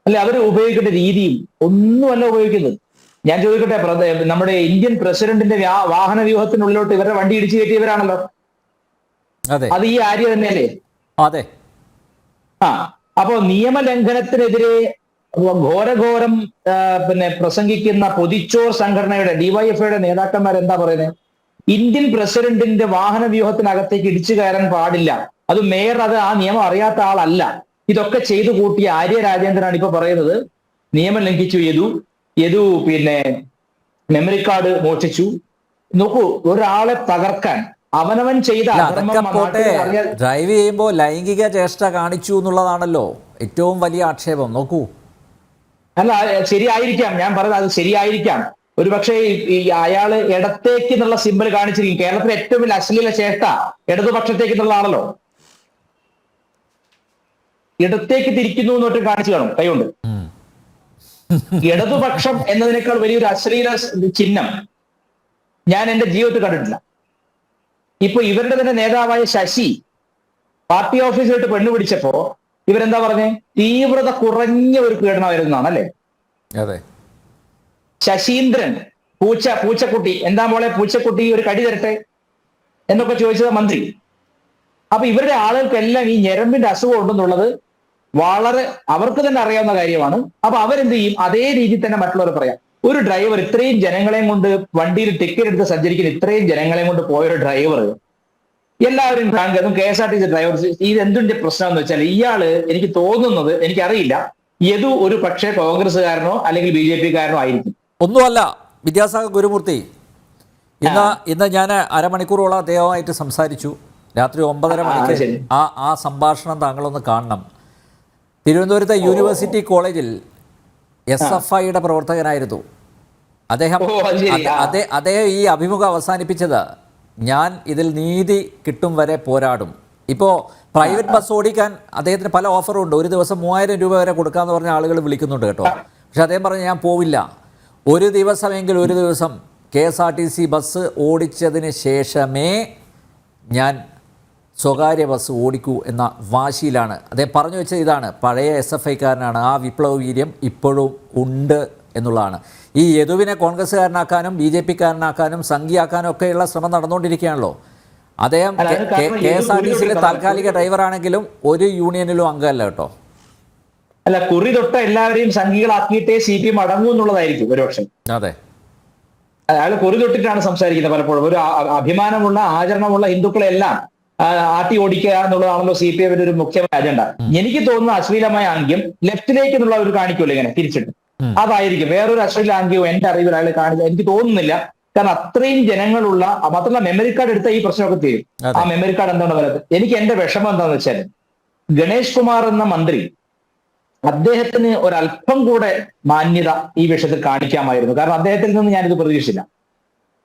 Speaker 1: അല്ലെ അവർ ഉപയോഗിക്കേണ്ട രീതിയും ഒന്നുമല്ല ഉപയോഗിക്കുന്നത്. ഞാൻ ചോദിക്കട്ടെ, നമ്മുടെ ഇന്ത്യൻ പ്രസിഡന്റിന്റെ വാഹന വ്യൂഹത്തിനുള്ളിലോട്ട് ഇവരുടെ വണ്ടി ഇടിച്ചു കയറ്റിയവരാണല്ലോ. അത് ഈ ആര്യ തന്നെയല്ലേ?
Speaker 3: അതെ.
Speaker 1: അപ്പോ നിയമലംഘനത്തിനെതിരെ ഘോരഘോരം പിന്നെ പ്രസംഗിക്കുന്ന പൊതിച്ചോർ സംഘടനയുടെ DYFIയുടെ നേതാക്കന്മാർ എന്താ പറയുന്നത്? ഇന്ത്യൻ പ്രസിഡന്റിന്റെ വാഹന വ്യൂഹത്തിനകത്തേക്ക് ഇടിച്ചു കയറാൻ പാടില്ല, അത് മേയർ, അത് ആ നിയമം അറിയാത്ത ആളല്ല. ഇതൊക്കെ ചെയ്തു കൂട്ടിയ ആര്യ രാജേന്ദ്രനാണ് ഇപ്പൊ പറയുന്നത് നിയമം ലംഘിച്ചു യദു പിന്നെ മെമ്മറി കാർഡ് മോഷ്ടിച്ചു. നോക്കൂ, ഒരാളെ തകർക്കാൻ അവനവൻ ചെയ്ത
Speaker 3: ഡ്രൈവ് ചെയ്യുമ്പോൾ ലൈംഗിക ചേഷ്ട കാണിച്ചു എന്നുള്ളതാണല്ലോ ഏറ്റവും വലിയ ആക്ഷേപം. നോക്കൂ,
Speaker 1: അല്ല ശരിയായിരിക്കാം, ഞാൻ പറയുന്നത് അത് ശരിയായിരിക്കാം. ഒരു പക്ഷേ അയാള് ഇടത്തേക്ക് എന്നുള്ള സിമ്പിൾ കാണിച്ചിരിക്കും. കേരളത്തിലെ ഏറ്റവും വലിയ അശ്ലീല ചേഷ്ട ഇടതുപക്ഷത്തേക്ക് എന്നുള്ള ആണല്ലോ. ഇടത്തേക്ക് തിരിക്കുന്നു എന്നൊട്ട് കാണിച്ചു കാണും കൈകൊണ്ട്. ഇടതുപക്ഷം എന്നതിനേക്കാൾ വലിയൊരു അശ്ലീല ചിഹ്നം ഞാൻ എന്റെ ജീവിതത്തിൽ കണ്ടിട്ടില്ല. ഇപ്പൊ ഇവരുടെ തന്നെ നേതാവായ ശശി പാർട്ടി ഓഫീസിലിട്ട് പെണ്ണു പിടിച്ചപ്പോ ഇവരെന്താ പറഞ്ഞേ? തീവ്രത കുറഞ്ഞ ഒരു പീഡനമായിരുന്നാണ് അല്ലേ?
Speaker 3: അതെ.
Speaker 1: ശശീന്ദ്രൻ പൂച്ചക്കുട്ടി, എന്താ മോളെ പൂച്ചക്കുട്ടി ഒരു കടി തരട്ടെ എന്നൊക്കെ ചോദിച്ചത് മന്ത്രി. അപ്പൊ ഇവരുടെ ആളുകൾക്കെല്ലാം ഈ ഞരമ്പിന്റെ അസുഖം ഉണ്ടെന്നുള്ളത് വളരെ അവർക്ക് തന്നെ അറിയാവുന്ന കാര്യമാണ്. അപ്പൊ അവരെന്ത് ചെയ്യും? അതേ രീതിയിൽ തന്നെ മറ്റുള്ളവർ പറയാം. ഒരു ഡ്രൈവർ ഇത്രയും ജനങ്ങളെയും കൊണ്ട് വണ്ടിയിൽ ടിക്കറ്റ് എടുത്ത് സഞ്ചരിക്കുന്ന ഇത്രയും ജനങ്ങളെയും കൊണ്ട് പോയൊരു ഡ്രൈവർ എല്ലാവരും കാണുക, KSRTC ഡ്രൈവർ. ഇത് എന്തിന്റെ പ്രശ്നം എന്ന് വെച്ചാൽ ഇയാള്, എനിക്ക് തോന്നുന്നത്, എനിക്കറിയില്ല, യദു ഒരു പക്ഷേ കോൺഗ്രസ്സുകാരനോ അല്ലെങ്കിൽ BJPക്കാരനോ ആയിരിക്കും.
Speaker 3: ഒന്നുമല്ല. വിദ്യാസാഗർ ഗുരുമൂർത്തി, ഇന്ന് ഞാൻ അരമണിക്കൂറോളം അദ്ദേഹമായിട്ട് സംസാരിച്ചു. രാത്രി 9:30 മണിക്ക് ആ സംഭാഷണം താങ്കളൊന്ന് കാണണം. തിരുവനന്തപുരത്തെ യൂണിവേഴ്സിറ്റി കോളേജിൽ SFIയുടെ പ്രവർത്തകനായിരുന്നു അദ്ദേഹം. അദ്ദേഹം ഈ അഭിമുഖം അവസാനിപ്പിച്ചത്, ഞാൻ ഇതിൽ നീതി കിട്ടും വരെ പോരാടും. ഇപ്പോൾ പ്രൈവറ്റ് ബസ് ഓടിക്കാൻ അദ്ദേഹത്തിന് പല ഓഫറും ഉണ്ട്. ഒരു ദിവസം 3000 രൂപ വരെ കൊടുക്കാമെന്ന് പറഞ്ഞ ആളുകൾ വിളിക്കുന്നുണ്ട് കേട്ടോ. പക്ഷെ അദ്ദേഹം പറഞ്ഞു, ഞാൻ പോവില്ല, ഒരു ദിവസം KSRTC ബസ് ഓടിച്ചതിന് ശേഷമേ ഞാൻ സ്വകാര്യ ബസ് ഓടിക്കൂ എന്ന വാശിയിലാണ്. അദ്ദേഹം പറഞ്ഞു വെച്ചത് ഇതാണ്, പഴയ SFIക്കാരനാണ്, ആ വിപ്ലവ വീര്യം ഇപ്പോഴും ഉണ്ട് എന്നുള്ളതാണ്. ഈ യദുവിനെ കോൺഗ്രസ്സുകാരനാക്കാനും BJPക്കാരനാക്കാനും സംഘിയാക്കാനും ഒക്കെയുള്ള ശ്രമം നടന്നുകൊണ്ടിരിക്കുകയാണല്ലോ. അദ്ദേഹം KSRTCയിലെ താൽക്കാലിക ഡ്രൈവറാണെങ്കിലും ഒരു യൂണിയനിലും അംഗമല്ല കേട്ടോ.
Speaker 1: അല്ല, കുറി തൊട്ട എല്ലാവരെയും സംഘികളാക്കിയിട്ടേ CPM അടങ്ങൂ എന്നുള്ളതായിരിക്കും ഒരുപക്ഷെ.
Speaker 3: അതെ.
Speaker 1: അയാൾ കൊറി തൊട്ടിട്ടാണ് സംസാരിക്കുന്നത് പലപ്പോഴും. ഒരു അഭിമാനമുള്ള ആചരണമുള്ള ഹിന്ദുക്കളെല്ലാം ആട്ടി ഓടിക്കുക എന്നുള്ളതാണല്ലോ CPM ഒരു മുഖ്യമായ അജണ്ട. എനിക്ക് തോന്നുന്ന അശ്ലീലമായ ആംഗ്യം ലെഫ്റ്റിലേക്ക് എന്നുള്ള ഒരു കാണിക്കുമല്ലോ ഇങ്ങനെ തിരിച്ചിട്ട്, അതായിരിക്കും. വേറൊരു അശ്ലീല ആംഗ്യവും എന്റെ അറിവിൽ അയാൾ കാണിച്ച എനിക്ക് തോന്നുന്നില്ല. കാരണം അത്രയും ജനങ്ങളുള്ള, മാത്രമല്ല മെമ്മറി കാർഡ് എടുത്ത ഈ പ്രശ്നമൊക്കെ തീരും. ആ മെമ്മറി കാർഡ് എന്താണ് പറയുന്നത്? എനിക്ക് എന്റെ വിഷമം എന്താണെന്ന് വെച്ചാൽ ഗണേഷ് കുമാർ എന്ന മന്ത്രി, അദ്ദേഹത്തിന് ഒരല്പം കൂടെ മാന്യത ഈ വിഷയത്തിൽ കാണിക്കാമായിരുന്നു. കാരണം അദ്ദേഹത്തിൽ നിന്ന് ഞാനിത് പ്രതീക്ഷിച്ചില്ല.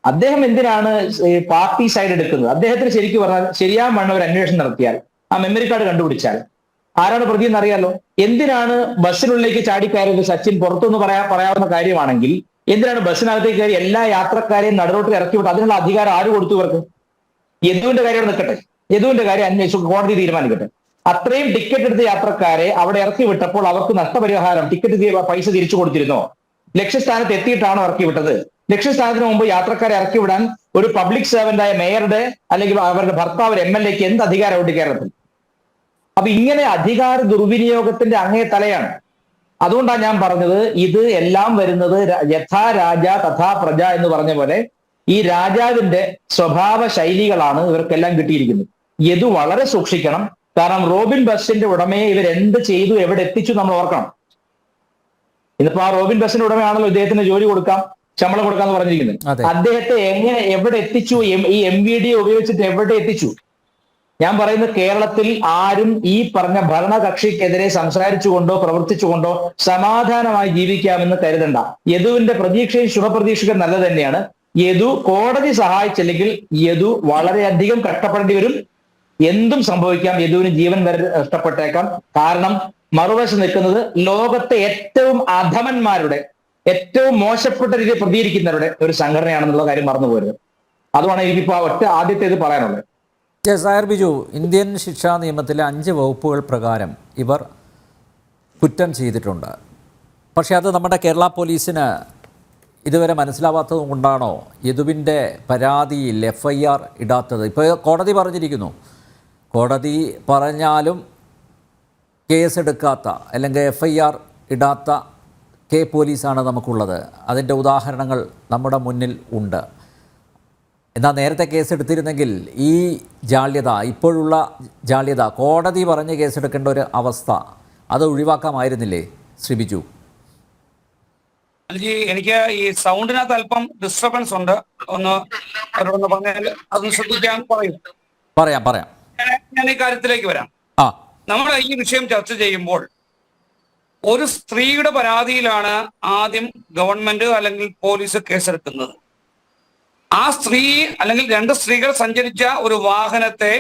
Speaker 1: അദ്ദേഹം എന്തിനാണ് പാർട്ടി സൈഡ് എടുക്കുന്നത്? അദ്ദേഹത്തിന് ശരിക്കും പറഞ്ഞാൽ ശരിയാവണ്ണം ഒരു അന്വേഷണം നടത്തിയാൽ, ആ മെമ്മറി കാർഡ് കണ്ടുപിടിച്ചാൽ ആരാണ് പ്രതി എന്നറിയാലോ. എന്തിനാണ് ബസ്സിനുള്ളിലേക്ക് ചാടിക്കയറിയത്? സച്ചിൻ പുറത്തുനിന്ന് പറയാവുന്ന കാര്യമാണെങ്കിൽ എന്തിനാണ് ബസ്സിനകത്തേക്ക് കയറി എല്ലാ യാത്രക്കാരെയും നടുറോട്ടിൽ ഇറക്കി വിട്ട്? അതിനുള്ള അധികാരം ആര് കൊടുത്തു ഇവർക്ക്? യദുവിന്റെ കാര്യം നിൽക്കട്ടെ, യദുവിന്റെ കാര്യം അന്വേഷിച്ച് കോടതി തീരുമാനിക്കട്ടെ. അത്രയും ടിക്കറ്റ് എടുത്ത യാത്രക്കാരെ അവിടെ ഇറക്കി വിട്ടപ്പോൾ അവർക്ക് നഷ്ടപരിഹാരം, ടിക്കറ്റ് പൈസ തിരിച്ചു കൊടുത്തിരുന്നോ? ലക്ഷ്യസ്ഥാനത്ത് എത്തിയിട്ടാണോ ഇറക്കി വിട്ടത്? ലക്ഷ്യസ്ഥാനത്തിന് മുമ്പ് യാത്രക്കാരെ ഇറക്കി വിടാൻ ഒരു പബ്ലിക് സർവന്റായ മേയറുടെ അല്ലെങ്കിൽ അവരുടെ ഭർത്താവ് MLAക്ക് എന്ത് അധികാരമുണ്ട് കേരളത്തിൽ? അപ്പൊ ഇങ്ങനെ അധികാര ദുർവിനിയോഗത്തിന്റെ അങ്ങേ തലയാണ്. അതുകൊണ്ടാണ് ഞാൻ പറഞ്ഞത് ഇത് എല്ലാം വരുന്നത് യഥാ രാജ തഥാ പ്രജ എന്ന് പറഞ്ഞ പോലെ ഈ രാജാവിന്റെ സ്വഭാവ ശൈലികളാണ് ഇവർക്കെല്ലാം കിട്ടിയിരിക്കുന്നത്. യദു വളരെ സൂക്ഷിക്കണം. കാരണം റോബിൻ ബസിന്റെ ഉടമയെ ഇവരെന്ത് ചെയ്തു, എവിടെ എത്തിച്ചു നമ്മൾ ഓർക്കണം. ഇന്നിപ്പോ ആ റോബിൻ ബസിന്റെ ഉടമയാണല്ലോ ഇദ്ദേഹത്തിന് ജോലി കൊടുക്കാം, ശമ്പളം കൊടുക്കാന്ന് പറഞ്ഞിരിക്കുന്നത്. അദ്ദേഹത്തെ എങ്ങനെ എവിടെ എത്തിച്ചു? ഈ MVD ഉപയോഗിച്ചിട്ട് എവിടെ എത്തിച്ചു? ഞാൻ പറയുന്നത് കേരളത്തിൽ ആരും ഈ പറഞ്ഞ ഭരണകക്ഷിക്കെതിരെ സംസാരിച്ചുകൊണ്ടോ പ്രവർത്തിച്ചുകൊണ്ടോ സമാധാനമായി ജീവിക്കാമെന്ന് കരുതണ്ട. യദുവിന്റെ പ്രതീക്ഷയും ശുഭപ്രതീക്ഷയും നല്ല തന്നെയാണ്. യദു കോടതി സഹായിച്ചില്ലെങ്കിൽ യദു വളരെയധികം കഷ്ടപ്പെടേണ്ടി വരും. എന്തും സംഭവിക്കാം. യദുവിന് ജീവൻ വരെ നഷ്ടപ്പെട്ടേക്കാം. കാരണം മറുവശം നിൽക്കുന്നത് ലോകത്തെ ഏറ്റവും അധമന്മാരുടെ, ഏറ്റവും മോശപ്പെട്ട രീതിയിൽ പ്രതികരിക്കുന്നവരുടെ ഒരു സംഘടനയാണെന്നുള്ള കാര്യം മറന്നുപോരുത്. അതുമാണ് എനിക്കിപ്പോ ആദ്യത്തെ ഇത് പറയാനുള്ളത്.
Speaker 3: സായർ ബിജു, ഇന്ത്യൻ ശിക്ഷാ നിയമത്തിലെ 5 വകുപ്പുകൾ പ്രകാരം ഇവർ കുറ്റം ചെയ്തിട്ടുണ്ട്. പക്ഷേ അത് നമ്മുടെ കേരള പോലീസിന് ഇതുവരെ മനസ്സിലാവാത്തത് കൊണ്ടാണോ യദുവിൻ്റെ പരാതിയിൽ FIR ഇടാത്തത്? ഇപ്പോൾ കോടതി പറഞ്ഞിരിക്കുന്നു, കോടതി പറഞ്ഞാലും കേസെടുക്കാത്ത അല്ലെങ്കിൽ FIR ഇടാത്ത പോലീസാണ് നമുക്കുള്ളത്. അതിൻ്റെ ഉദാഹരണങ്ങൾ നമ്മുടെ മുന്നിൽ ഉണ്ട്. എന്നാൽ നേരത്തെ കേസെടുത്തിരുന്നെങ്കിൽ ഈ ജാള്യത, ഇപ്പോഴുള്ള ജാള്യത, കോടതി പറഞ്ഞ് കേസെടുക്കേണ്ട ഒരു അവസ്ഥ അത് ഒഴിവാക്കാമായിരുന്നില്ലേ ശ്രീ ബിജു?
Speaker 5: എനിക്ക് ഈ സൗണ്ടിനകത്ത് അല്പം ഡിസ്റ്റർബൻസ് ഉണ്ട്. ഒന്ന് അവരോടൊന്ന് പറഞ്ഞാൽ അതൊന്ന് ശ്രദ്ധിക്കാൻ പറയും.
Speaker 3: പറയാം.
Speaker 5: ഞാൻ ഈ കാര്യത്തിലേക്ക് വരാം. നമ്മൾ ഈ വിഷയം ചർച്ച ചെയ്യുമ്പോൾ ഒരു സ്ത്രീയുടെ പരാതിയിലാണ് ആദ്യം ഗവൺമെന്റ് അല്ലെങ്കിൽ പോലീസ് കേസെടുക്കുന്നത്. ആ സ്ത്രീ അല്ലെങ്കിൽ 2 സ്ത്രീകൾ സഞ്ചരിച്ച ഒരു വാഹനത്തെ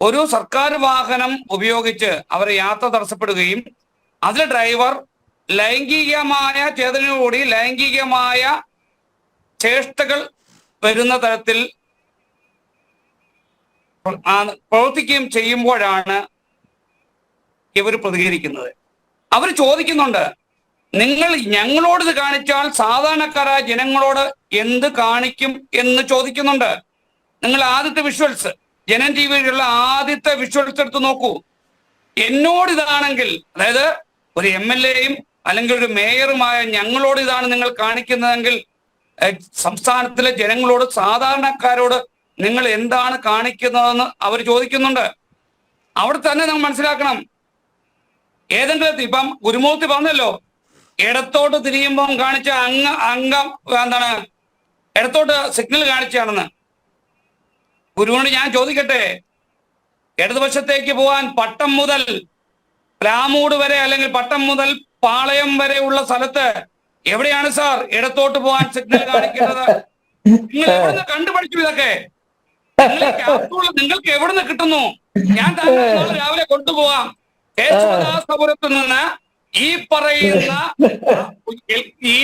Speaker 5: ഒരു സർക്കാർ വാഹനം ഉപയോഗിച്ച് അവരെ യാത്ര തടസ്സപ്പെടുകയും അതിലെ ഡ്രൈവർ ലൈംഗികമായ ചേതനയോടുകൂടി ലൈംഗികമായ ചേഷ്ടകൾ വരുന്ന തരത്തിൽ പ്രവർത്തിക്കുകയും ചെയ്യുമ്പോഴാണ് ഇവർ പ്രതികരിക്കുന്നത്. അവർ ചോദിക്കുന്നുണ്ട്, നിങ്ങൾ ഞങ്ങളോട് ഇത് കാണിച്ചാൽ സാധാരണക്കാരായ ജനങ്ങളോട് എന്ത് കാണിക്കും എന്ന് ചോദിക്കുന്നുണ്ട്. നിങ്ങൾ ആദ്യത്തെ വിഷ്വൽസ്, ജനം ടിവിയിലുള്ള ആദ്യത്തെ വിഷ്വൽസ് എടുത്ത് നോക്കൂ. എന്നോട് ഇതാണെങ്കിൽ, അതായത് ഒരു MLAയും അല്ലെങ്കിൽ ഒരു മേയറുമായ ഞങ്ങളോട് ഇതാണ് നിങ്ങൾ കാണിക്കുന്നതെങ്കിൽ സംസ്ഥാനത്തിലെ ജനങ്ങളോട്, സാധാരണക്കാരോട് നിങ്ങൾ എന്താണ് കാണിക്കുന്നതെന്ന് അവർ ചോദിക്കുന്നുണ്ട്. അവിടെ തന്നെ നമ്മൾ മനസ്സിലാക്കണം, ഏതെങ്കിലും ഇപ്പം ഗുരുമൂർത്തി പറഞ്ഞല്ലോ, ഇടത്തോട്ട് തിരിയുമ്പം കാണിച്ച അംഗം എന്താണ്, ഇടത്തോട്ട് സിഗ്നൽ കാണിച്ചാണെന്ന്. ഗുരുവിനോട് ഞാൻ ചോദിക്കട്ടെ, ഇടതുപക്ഷത്തേക്ക് പോകാൻ പട്ടം മുതൽ പ്ലാമൂട് വരെ അല്ലെങ്കിൽ പട്ടം മുതൽ പാളയം വരെ ഉള്ള സ്ഥലത്ത് എവിടെയാണ് സാർ ഇടത്തോട്ട് പോകാൻ സിഗ്നൽ കാണിക്കുന്നത്? നിങ്ങൾ എവിടുന്ന് കണ്ടുപഠിച്ചു ഇതൊക്കെ? നിങ്ങൾക്ക് എവിടുന്ന് കിട്ടുന്നു? ഞാൻ താങ്കൾ നാളെ രാവിലെ കൊണ്ടുപോകാം. കേശവദാസപുരത്ത് നിന്ന് ഈ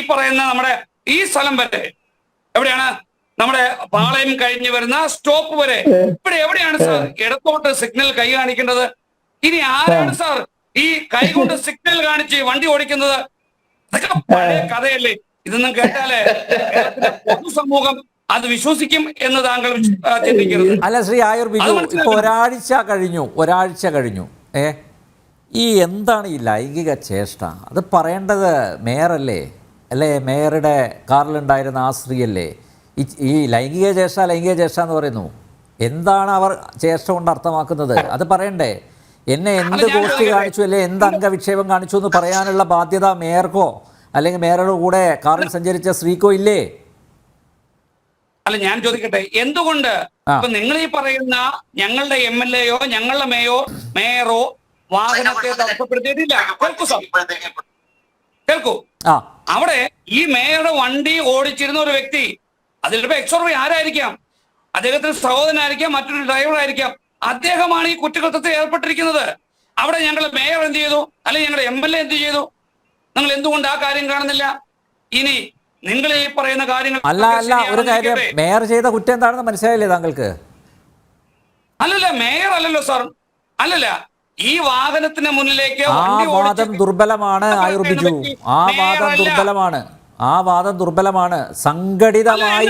Speaker 5: പറയുന്ന നമ്മുടെ ഈ സ്ഥലം വരെ, എവിടെയാണ് നമ്മുടെ പാളയം കഴിഞ്ഞ് വരുന്ന സ്റ്റോപ്പ് വരെ, ഇവിടെ എവിടെയാണ് സാർ ഇടത്തോട്ട് സിഗ്നൽ കൈ കാണിക്കേണ്ടത്? ഇനി ആരാണ് സാർ ഈ കൈ കൊണ്ട് സിഗ്നൽ കാണിച്ച് വണ്ടി ഓടിക്കുന്നത്? അതൊക്കെ പഴയ കഥയല്ലേ. ഇതൊന്നും കേട്ടാലേ പൊതുസമൂഹം അത് വിശ്വസിക്കും എന്ന് താങ്കൾ ചിന്തിക്കരുത്.
Speaker 3: അല്ല ശ്രീ ആയുർ ബിജു, ഇപ്പൊ ഒരാഴ്ച കഴിഞ്ഞു. ഈ എന്താണ് ഈ ലൈംഗിക ചേഷ്ട? അത് പറയേണ്ടത് മേയറല്ലേ? അല്ലേ മേയറുടെ കാറിലുണ്ടായിരുന്ന ആ സ്ത്രീയല്ലേ? ഈ ലൈംഗിക ജ്യേഷ്ഠ എന്ന് പറയുന്നു. എന്താണ് അവർ ജ്യേഷ്ഠ കൊണ്ട് അർത്ഥമാക്കുന്നത്? അത് പറയണ്ടേ? എന്നെ എന്ത് ഗോഷ്ഠി കാണിച്ചു, അല്ലെ എന്ത് അംഗവിക്ഷേപം കാണിച്ചു എന്ന് പറയാനുള്ള ബാധ്യത മേയർക്കോ അല്ലെങ്കിൽ മേയറുടെ കൂടെ കാറിൽ സഞ്ചരിച്ച സ്ത്രീക്കോ ഇല്ലേ?
Speaker 5: അല്ല, ഞാൻ ചോദിക്കട്ടെ, എന്തുകൊണ്ട് ഇപ്പൊ നിങ്ങൾ ഈ പറയുന്ന ഞങ്ങളുടെ MLA-യോ ഞങ്ങളുടെ മേയറോ വാഹനത്തെ തടസ്സപ്പെടുത്തിയിട്ടില്ല? കേൾക്കൂ. അവിടെ ഈ മേയറുടെ വണ്ടി ഓടിച്ചിരുന്ന ഒരു വ്യക്തി, അതിലിപ്പോ എക്സോർബി ആരായിരിക്കാം, അദ്ദേഹത്തിന് സഹോദരനായിരിക്കാം, മറ്റൊരു ഡ്രൈവർ ആയിരിക്കാം, അദ്ദേഹമാണ് ഈ കുറ്റകൃത്യത്തിൽ ഏർപ്പെട്ടിരിക്കുന്നത്. അവിടെ ഞങ്ങളുടെ മേയർ എന്ത് ചെയ്തു, അല്ലെങ്കിൽ ഞങ്ങളുടെ MLA എന്ത് ചെയ്തു? നിങ്ങൾ എന്തുകൊണ്ട് ആ കാര്യം കാണുന്നില്ല? ഇനി നിങ്ങൾ ഈ പറയുന്ന കാര്യങ്ങൾ
Speaker 3: അല്ല ഒരു കാര്യം, മേയർ ചെയ്ത കുറ്റം എന്താണെന്ന് മനസ്സിലായില്ലേ താങ്കൾക്ക്?
Speaker 5: അല്ലല്ല, മേയർ അല്ലല്ലോ സാർ, അല്ലല്ല, ഈ വാഹനത്തിന് മുന്നിലേക്ക്
Speaker 3: വാദം ദുർബലമാണ് ആയുർബിജു. ആ വാദം ദുർബലമാണ്. സംഘടിതമായി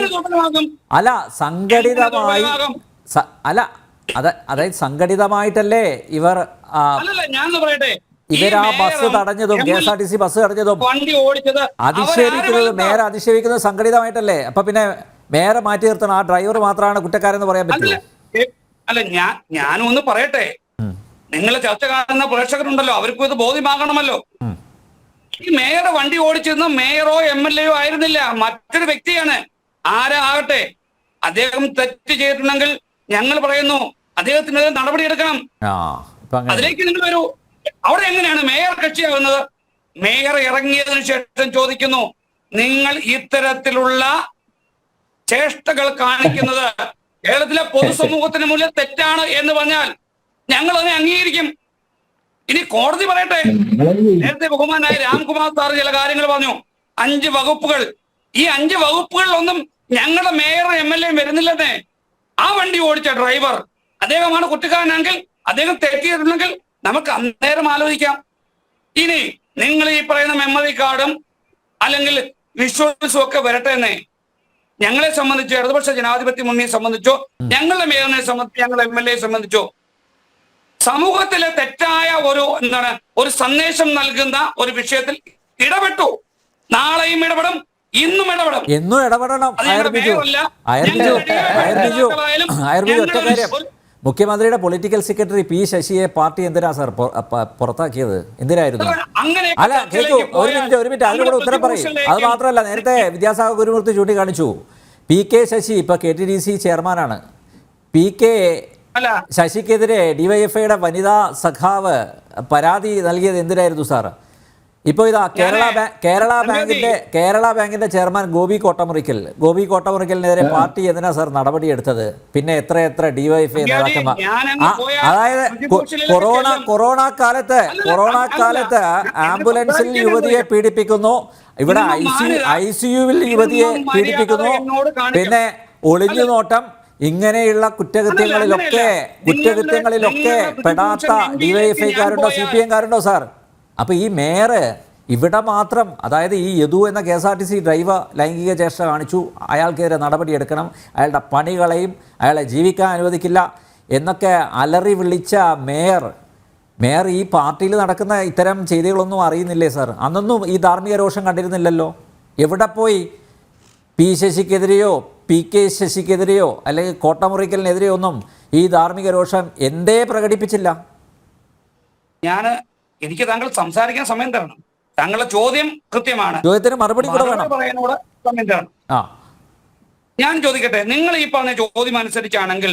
Speaker 3: അതായത് സംഘടിതമായിട്ടല്ലേ ഇവർ ആ ബസ് തടഞ്ഞതും KSRTC ബസ് തടഞ്ഞതും മേയർ അധിക്ഷേപിക്കുന്നത് സംഘടിതമായിട്ടല്ലേ? അപ്പൊ പിന്നെ മേയറെ മാറ്റി നിർത്തണം, ആ ഡ്രൈവർ മാത്രമാണ് കുറ്റക്കാരെന്ന് പറയാൻ പറ്റില്ല?
Speaker 5: അല്ല, ഞാനും ഒന്ന് പറയട്ടെ, നിങ്ങൾ ചർച്ച കാണുന്ന പ്രേക്ഷകരുണ്ടല്ലോ, അവർക്കും ഇത് ബോധ്യമാകണമല്ലോ. ഈ മേയറുടെ വണ്ടി ഓടിച്ചിരുന്ന മേയറോ MLA-യോ ആയിരുന്നില്ല, മറ്റൊരു വ്യക്തിയാണ്. ആരാകട്ടെ, അദ്ദേഹം തെറ്റ് ചെയ്തിട്ടുണ്ടെങ്കിൽ ഞങ്ങൾ പറയുന്നു അദ്ദേഹത്തിന് നടപടിയെടുക്കണം. അതിലേക്ക് നിങ്ങൾ വരൂ. അവിടെ എങ്ങനെയാണ് മേയർ കക്ഷിയാകുന്നത്? മേയർ ഇറങ്ങിയതിനു ശേഷം ചോദിക്കുന്നു, നിങ്ങൾ ഇത്തരത്തിലുള്ള ചേഷ്ടകൾ കാണിക്കുന്നത് കേരളത്തിലെ പൊതുസമൂഹത്തിന് മുന്നിൽ തെറ്റാണ് എന്ന് പറഞ്ഞാൽ ഞങ്ങൾ അതിനെ അംഗീകരിക്കും. ഇനി കോടതി പറയട്ടെ. നേരത്തെ ബഹുമാനായ രാംകുമാർ സാർ ചില കാര്യങ്ങൾ പറഞ്ഞു. 5 വകുപ്പുകൾ, ഈ 5 വകുപ്പുകളിലൊന്നും ഞങ്ങളുടെ മേയറും MLA-യും വരുന്നില്ലെന്നേ. ആ വണ്ടി ഓടിച്ച ഡ്രൈവർ അദ്ദേഹമാണ് കുറ്റക്കാരനെങ്കിൽ, അദ്ദേഹം തെറ്റിയിട്ടുണ്ടെങ്കിൽ നമുക്ക് അന്നേരം ആലോചിക്കാം. ഇനി നിങ്ങൾ ഈ പറയുന്ന മെമ്മറി കാർഡും അല്ലെങ്കിൽ വിഷ്വൽസും ഒക്കെ വരട്ടെ എന്നേ. ഞങ്ങളെ സംബന്ധിച്ചോ, ഇടതുപക്ഷ ജനാധിപത്യ മുന്നണിയെ സംബന്ധിച്ചോ, ഞങ്ങളുടെ മേയറിനെ സംബന്ധിച്ചോ, ഞങ്ങളുടെ MLA-യെ സംബന്ധിച്ചോ, സമൂഹത്തിലെ തെറ്റായ ഒരു സന്ദേശം നൽകുന്ന ഒരു വിഷയത്തിൽ ഇടപെട്ടു. നാളെയും ഇടപെടും, ഇന്നും ഇടപെടും,
Speaker 3: എന്നും ഇടപെടണം. മുഖ്യമന്ത്രിയുടെ പൊളിറ്റിക്കൽ സെക്രട്ടറി P. ശശിയെ പാർട്ടി എന്തിനാ സാർ പുറത്താക്കിയത്? എന്തിനായിരുന്നു? അല്ല, കേൾക്കൂ, ഒരു മിനിറ്റ് അതിനോട് ഉത്തരം പറയും. അത് മാത്രമല്ല, നേരത്തെ വിദ്യാസാഗർ ഗുരുമൂർത്തി ചൂണ്ടിക്കാണിച്ചു, P.K. ശശി ഇപ്പൊ KTDC ചെയർമാനാണ്. P.K. ശശിക്കെതിരെ DYFIയുടെ വനിതാ സഖാവ് പരാതി നൽകിയത് എന്തിനായിരുന്നു സാർ? ഇപ്പോൾ ഇതാ കേരള ബാങ്കിന്റെ ചെയർമാൻ ഗോപി കോട്ടമുറിക്കലിനെതിരെ പാർട്ടി എന്തിനാ സാർ നടപടിയെടുത്തത്? പിന്നെ എത്ര DYFI നേതാക്കന്മാർ, അതായത് കൊറോണ കാലത്ത് ആംബുലൻസിൽ യുവതിയെ പീഡിപ്പിക്കുന്നു, ഇവിടെ ICUവിൽ യുവതിയെ പീഡിപ്പിക്കുന്നു, പിന്നെ ഒളിഞ്ഞു നോട്ടം, ഇങ്ങനെയുള്ള കുറ്റകൃത്യങ്ങളിലൊക്കെ പെടാത്ത DYFIക്കാരുണ്ടോ CPM-കാരുണ്ടോ സാർ? അപ്പോൾ ഈ മേയർ ഇവിടെ മാത്രം, അതായത് ഈ യദു എന്ന KSRTC ഡ്രൈവർ ലൈംഗിക ചേഷ്ട കാണിച്ചു, അയാൾക്കെതിരെ നടപടിയെടുക്കണം, അയാളുടെ പണികളെയും അയാളെ ജീവിക്കാൻ അനുവദിക്കില്ല എന്നൊക്കെ അലറി വിളിച്ച മേയർ ഈ പാർട്ടിയിൽ നടക്കുന്ന ഇത്തരം ചെയ്തികളൊന്നും അറിയുന്നില്ലേ സാർ? അന്നൊന്നും ഈ ധാർമ്മിക രോഷം കണ്ടിരുന്നില്ലല്ലോ. എവിടെ പോയി? P. ശശിക്കെതിരെയോ P.K. ശശിക്കെതിരെയോ അല്ലെങ്കിൽ കോട്ടമുറിക്കലിനെതിരെയോ ഒന്നും ഈ ധാർമ്മിക രോഷം എന്തേ പ്രകടിപ്പിച്ചില്ല?
Speaker 5: എനിക്ക് താങ്കൾ സംസാരിക്കാൻ സമയം തരണം. താങ്കളുടെ ചോദ്യം കൃത്യമാണ്,
Speaker 3: ചോദ്യത്തിന് മറുപടി കൂടെ വേണം.
Speaker 5: സമയം തരണം. ഞാൻ ചോദിക്കട്ടെ, നിങ്ങൾ ഈ പറഞ്ഞ ചോദ്യം അനുസരിച്ചാണെങ്കിൽ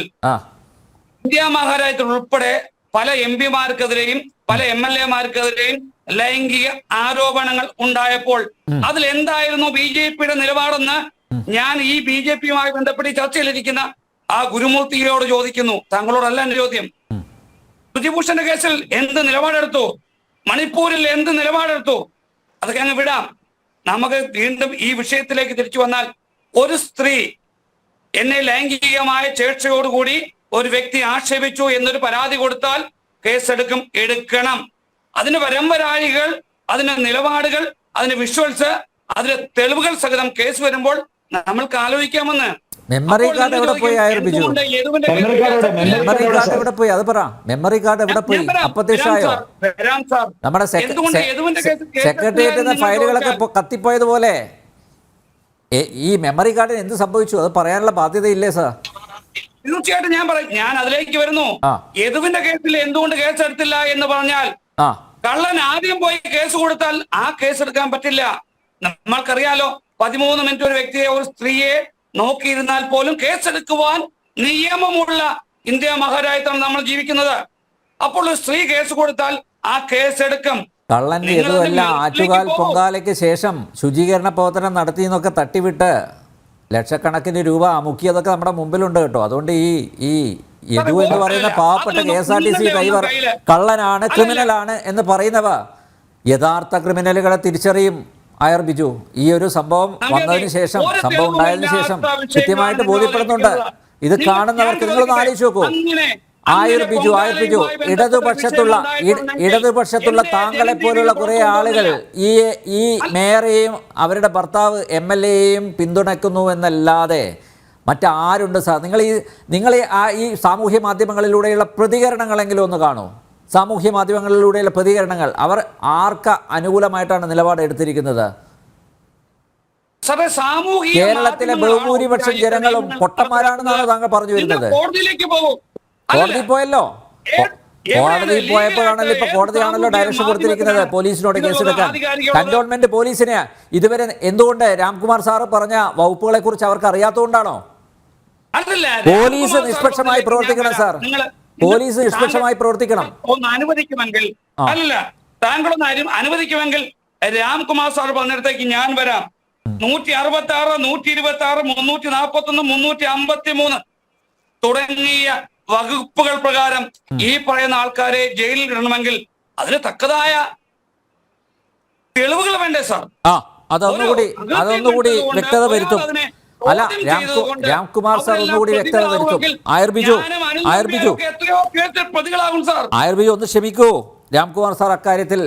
Speaker 5: ഇന്ത്യ മഹാരാജ്യത്തിൽ ഉൾപ്പെടെ പല MP-മാർക്കെതിരെയും പല MLA-മാർക്കെതിരെയും ലൈംഗിക ആരോപണങ്ങൾ ഉണ്ടായപ്പോൾ അതിൽ എന്തായിരുന്നു BJP-യുടെ നിലപാടെന്ന് ഞാൻ ഈ BJP-യുമായി ബന്ധപ്പെട്ട് ചർച്ചയിലിരിക്കുന്ന ആ ഗുരുമൂർത്തിയോട് ചോദിക്കുന്നു. താങ്കളോടല്ല എന്റെ ചോദ്യം. ബ്രിജ്ഭൂഷന്റെ കേസിൽ എന്ത് നിലപാടെടുത്തു? മണിപ്പൂരിൽ എന്ത് നിലപാടെടുത്തു? അതൊക്കെ അങ്ങ് വിടാം. നമുക്ക് വീണ്ടും ഈ വിഷയത്തിലേക്ക് തിരിച്ചു വന്നാൽ, ഒരു സ്ത്രീ എന്നെ ലൈംഗികമായ ചേഷ്ടയോടുകൂടി ഒരു വ്യക്തി ആക്ഷേപിച്ചു എന്നൊരു പരാതി കൊടുത്താൽ എടുക്കണം. അതിന് പരമ്പരായികൾ, അതിന് നിലപാടുകൾ, അതിന് വിഷ്വൽസ്, അതിന് തെളിവുകൾ സഹിതം കേസ് വരുമ്പോൾ നമ്മൾക്ക് ആലോചിക്കാമെന്ന്.
Speaker 3: മെമ്മറി
Speaker 5: അപ്പോൾ
Speaker 3: കാർഡ്
Speaker 5: നിങ്ങൾ
Speaker 3: എവിടെ പോയി
Speaker 5: ചോദിക്കും,
Speaker 3: ആയർ ബിജു?
Speaker 5: എന്തുകൊണ്ട് യദുവിന്റെ
Speaker 1: മെമ്മറി
Speaker 5: കേസിൽ
Speaker 1: കാർഡ് എവിടെ?
Speaker 5: കേസെടുത്തില്ല?
Speaker 3: മെമ്മറി കാർഡ് എവിടെ പോയി? അത് പറ. മെമ്മറി കാർഡ് എവിടെ പോയി?
Speaker 5: ഞാൻ വരാം,
Speaker 3: അപ്രത്യക്ഷമായോ?
Speaker 5: വരാം സാർ.
Speaker 3: നമ്മുടെ
Speaker 5: എന്തുകൊണ്ട് യദുവിന്റെ കേസ്
Speaker 3: സെക്രട്ടേറിയറ്റിൽ നിന്ന്
Speaker 5: നിങ്ങൾ
Speaker 3: ഫയലുകളൊക്കെ
Speaker 5: ചോദിച്ചാൽ
Speaker 3: കത്തിപ്പോയതുപോലെ ഈ മെമ്മറി കാർഡിന് എന്ത് സംഭവിച്ചു? അത് പറയാനുള്ള ബാധ്യതയില്ലേ സാർ?
Speaker 5: തീർച്ചയായിട്ടും ഞാൻ പറയും, ഞാൻ അതിലേക്ക് വരുന്നു.
Speaker 3: ആ.
Speaker 5: യദുവിന്റെ കേസിൽ എന്തുകൊണ്ട് കേസെടുത്തില്ല എന്ന് പറഞ്ഞാൽ,
Speaker 3: ആ
Speaker 5: കള്ളൻ ആദ്യം പോയി കേസ് കൊടുത്താൽ ആ കേസ് എടുക്കാൻ പറ്റില്ല. നമ്മൾക്കറിയാലോ, 13 മിനിറ്റ് ഒരു വ്യക്തിയെ, ഒരു സ്ത്രീയെ നോക്കിയിരുന്നാൽ പോലും കേസെടുക്കുവാൻ നിയമമുള്ള ഇന്ത്യ മഹാരാജ്യത്താണ് നമ്മൾ ജീവിക്കുന്നത്. അപ്പോൾ ഒരു സ്ത്രീ കേസ് കൊടുത്താൽ ആ കേസ് എടുക്കും.
Speaker 3: കള്ളൻ
Speaker 5: നിങ്ങൾ
Speaker 3: ഇതുമല്ല,
Speaker 5: അതിൽ
Speaker 3: ആറ്റുകാൽ
Speaker 5: പോകും.
Speaker 3: പൊങ്കാലയ്ക്ക് ശേഷം ശുചീകരണ പ്രവർത്തനം നടത്തിയെന്നൊക്കെ തട്ടിവിട്ട് ലക്ഷക്കണക്കിന് രൂപ മുക്കിയതൊക്കെ നമ്മുടെ മുമ്പിലുണ്ട് കേട്ടോ. അതുകൊണ്ട് ഈ യദു എന്ന് പറയുന്ന പാവപ്പെട്ട KSRTC ഡ്രൈവർ കള്ളനാണ്, ക്രിമിനലാണ് എന്ന് പറയുന്നവ യഥാർത്ഥ ക്രിമിനലുകളെ തിരിച്ചറിയും ആയർ ബിജു. ഈ ഒരു സംഭവം വന്നതിന് ശേഷം, സംഭവം ഉണ്ടായതിനു ശേഷം കൃത്യമായിട്ട് ബോധ്യപ്പെടുന്നുണ്ട്. ഇത് കാണുന്നവർക്ക് നിങ്ങളൊന്ന് ആലോചിച്ച് നോക്കൂ. ആയർ ബിജു ഇടതുപക്ഷത്തുള്ള താങ്കളെ പോലുള്ള കുറെ ആളുകൾ ഈ മേയറെയും അവരുടെ ഭർത്താവ് MLA-യെയും പിന്തുണയ്ക്കുന്നു എന്നല്ലാതെ മറ്റാരുണ്ട് സാർ? നിങ്ങൾ ഈ സാമൂഹ്യ മാധ്യമങ്ങളിലൂടെയുള്ള പ്രതികരണങ്ങളെങ്കിലും ഒന്ന് കാണൂ. സാമൂഹ്യ മാധ്യമങ്ങളിലൂടെയുള്ള പ്രതികരണങ്ങൾ, അവർ ആർക്ക് അനുകൂലമായിട്ടാണ് നിലപാട് എടുത്തിരിക്കുന്നത്? കേരളത്തിലെ ബഹുഭൂരിപക്ഷം ജനങ്ങളും പൊട്ടന്മാരാണെന്നാണ് താങ്കൾ പറഞ്ഞു വരുന്നത്.
Speaker 5: കോടതിയിലേക്ക് പോകും.
Speaker 3: കോടതി പോയല്ലോ. കോടതി പോയപ്പോഴാണല്ലോ ഇപ്പൊ കോടതിയാണല്ലോ ഡയറക്ഷൻ കൊടുത്തിരിക്കുന്നത് പോലീസിനോട് കേസെടുക്കാൻ. കന്റോൺമെന്റ് പോലീസിനെ ഇതുവരെ എന്തുകൊണ്ട് രാംകുമാർ സാറ് പറഞ്ഞ വകുപ്പുകളെ കുറിച്ച് അവർക്ക് അറിയാത്തതുകൊണ്ടാണോ? പോലീസ് നിഷ്പക്ഷമായി പ്രവർത്തിക്കണം സാർ. പോലീസ് നിഷ്പക്ഷമായി പ്രവർത്തിക്കണം.
Speaker 5: ഒന്ന് അനുവദിക്കുമെങ്കിൽ, അല്ല താങ്കളൊന്ന് അനുവദിക്കുമെങ്കിൽ രാംകുമാർ സാർ പറഞ്ഞിടത്തേക്ക് ഞാൻ വരാം. 166, 126, 341, 353 തുടങ്ങിയ വകുപ്പുകൾ പ്രകാരം ഈ പറയുന്ന ആൾക്കാരെ ജയിലിൽ ഇടണമെങ്കിൽ അതിന് തക്കതായ തെളിവുകൾ വേണ്ടേ സാർ?
Speaker 3: അതൊന്നുകൂടി വ്യക്തത വരുത്തും. അല്ല, രാംകുമാർ സാർ ഒന്നുകൂടി വ്യക്തത വരുത്തും. ആയർ ബിജു ഒന്ന് ക്ഷമിക്കൂ. രാംകുമാർ സാർ അക്കാര്യത്തിൽ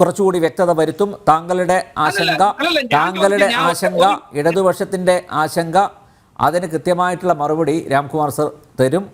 Speaker 3: കുറച്ചുകൂടി വ്യക്തത വരുത്തും. താങ്കളുടെ ആശങ്ക, ഇടതുപക്ഷത്തിന്റെ ആശങ്ക, അതിന് കൃത്യമായിട്ടുള്ള മറുപടി രാംകുമാർ സാർ തരും.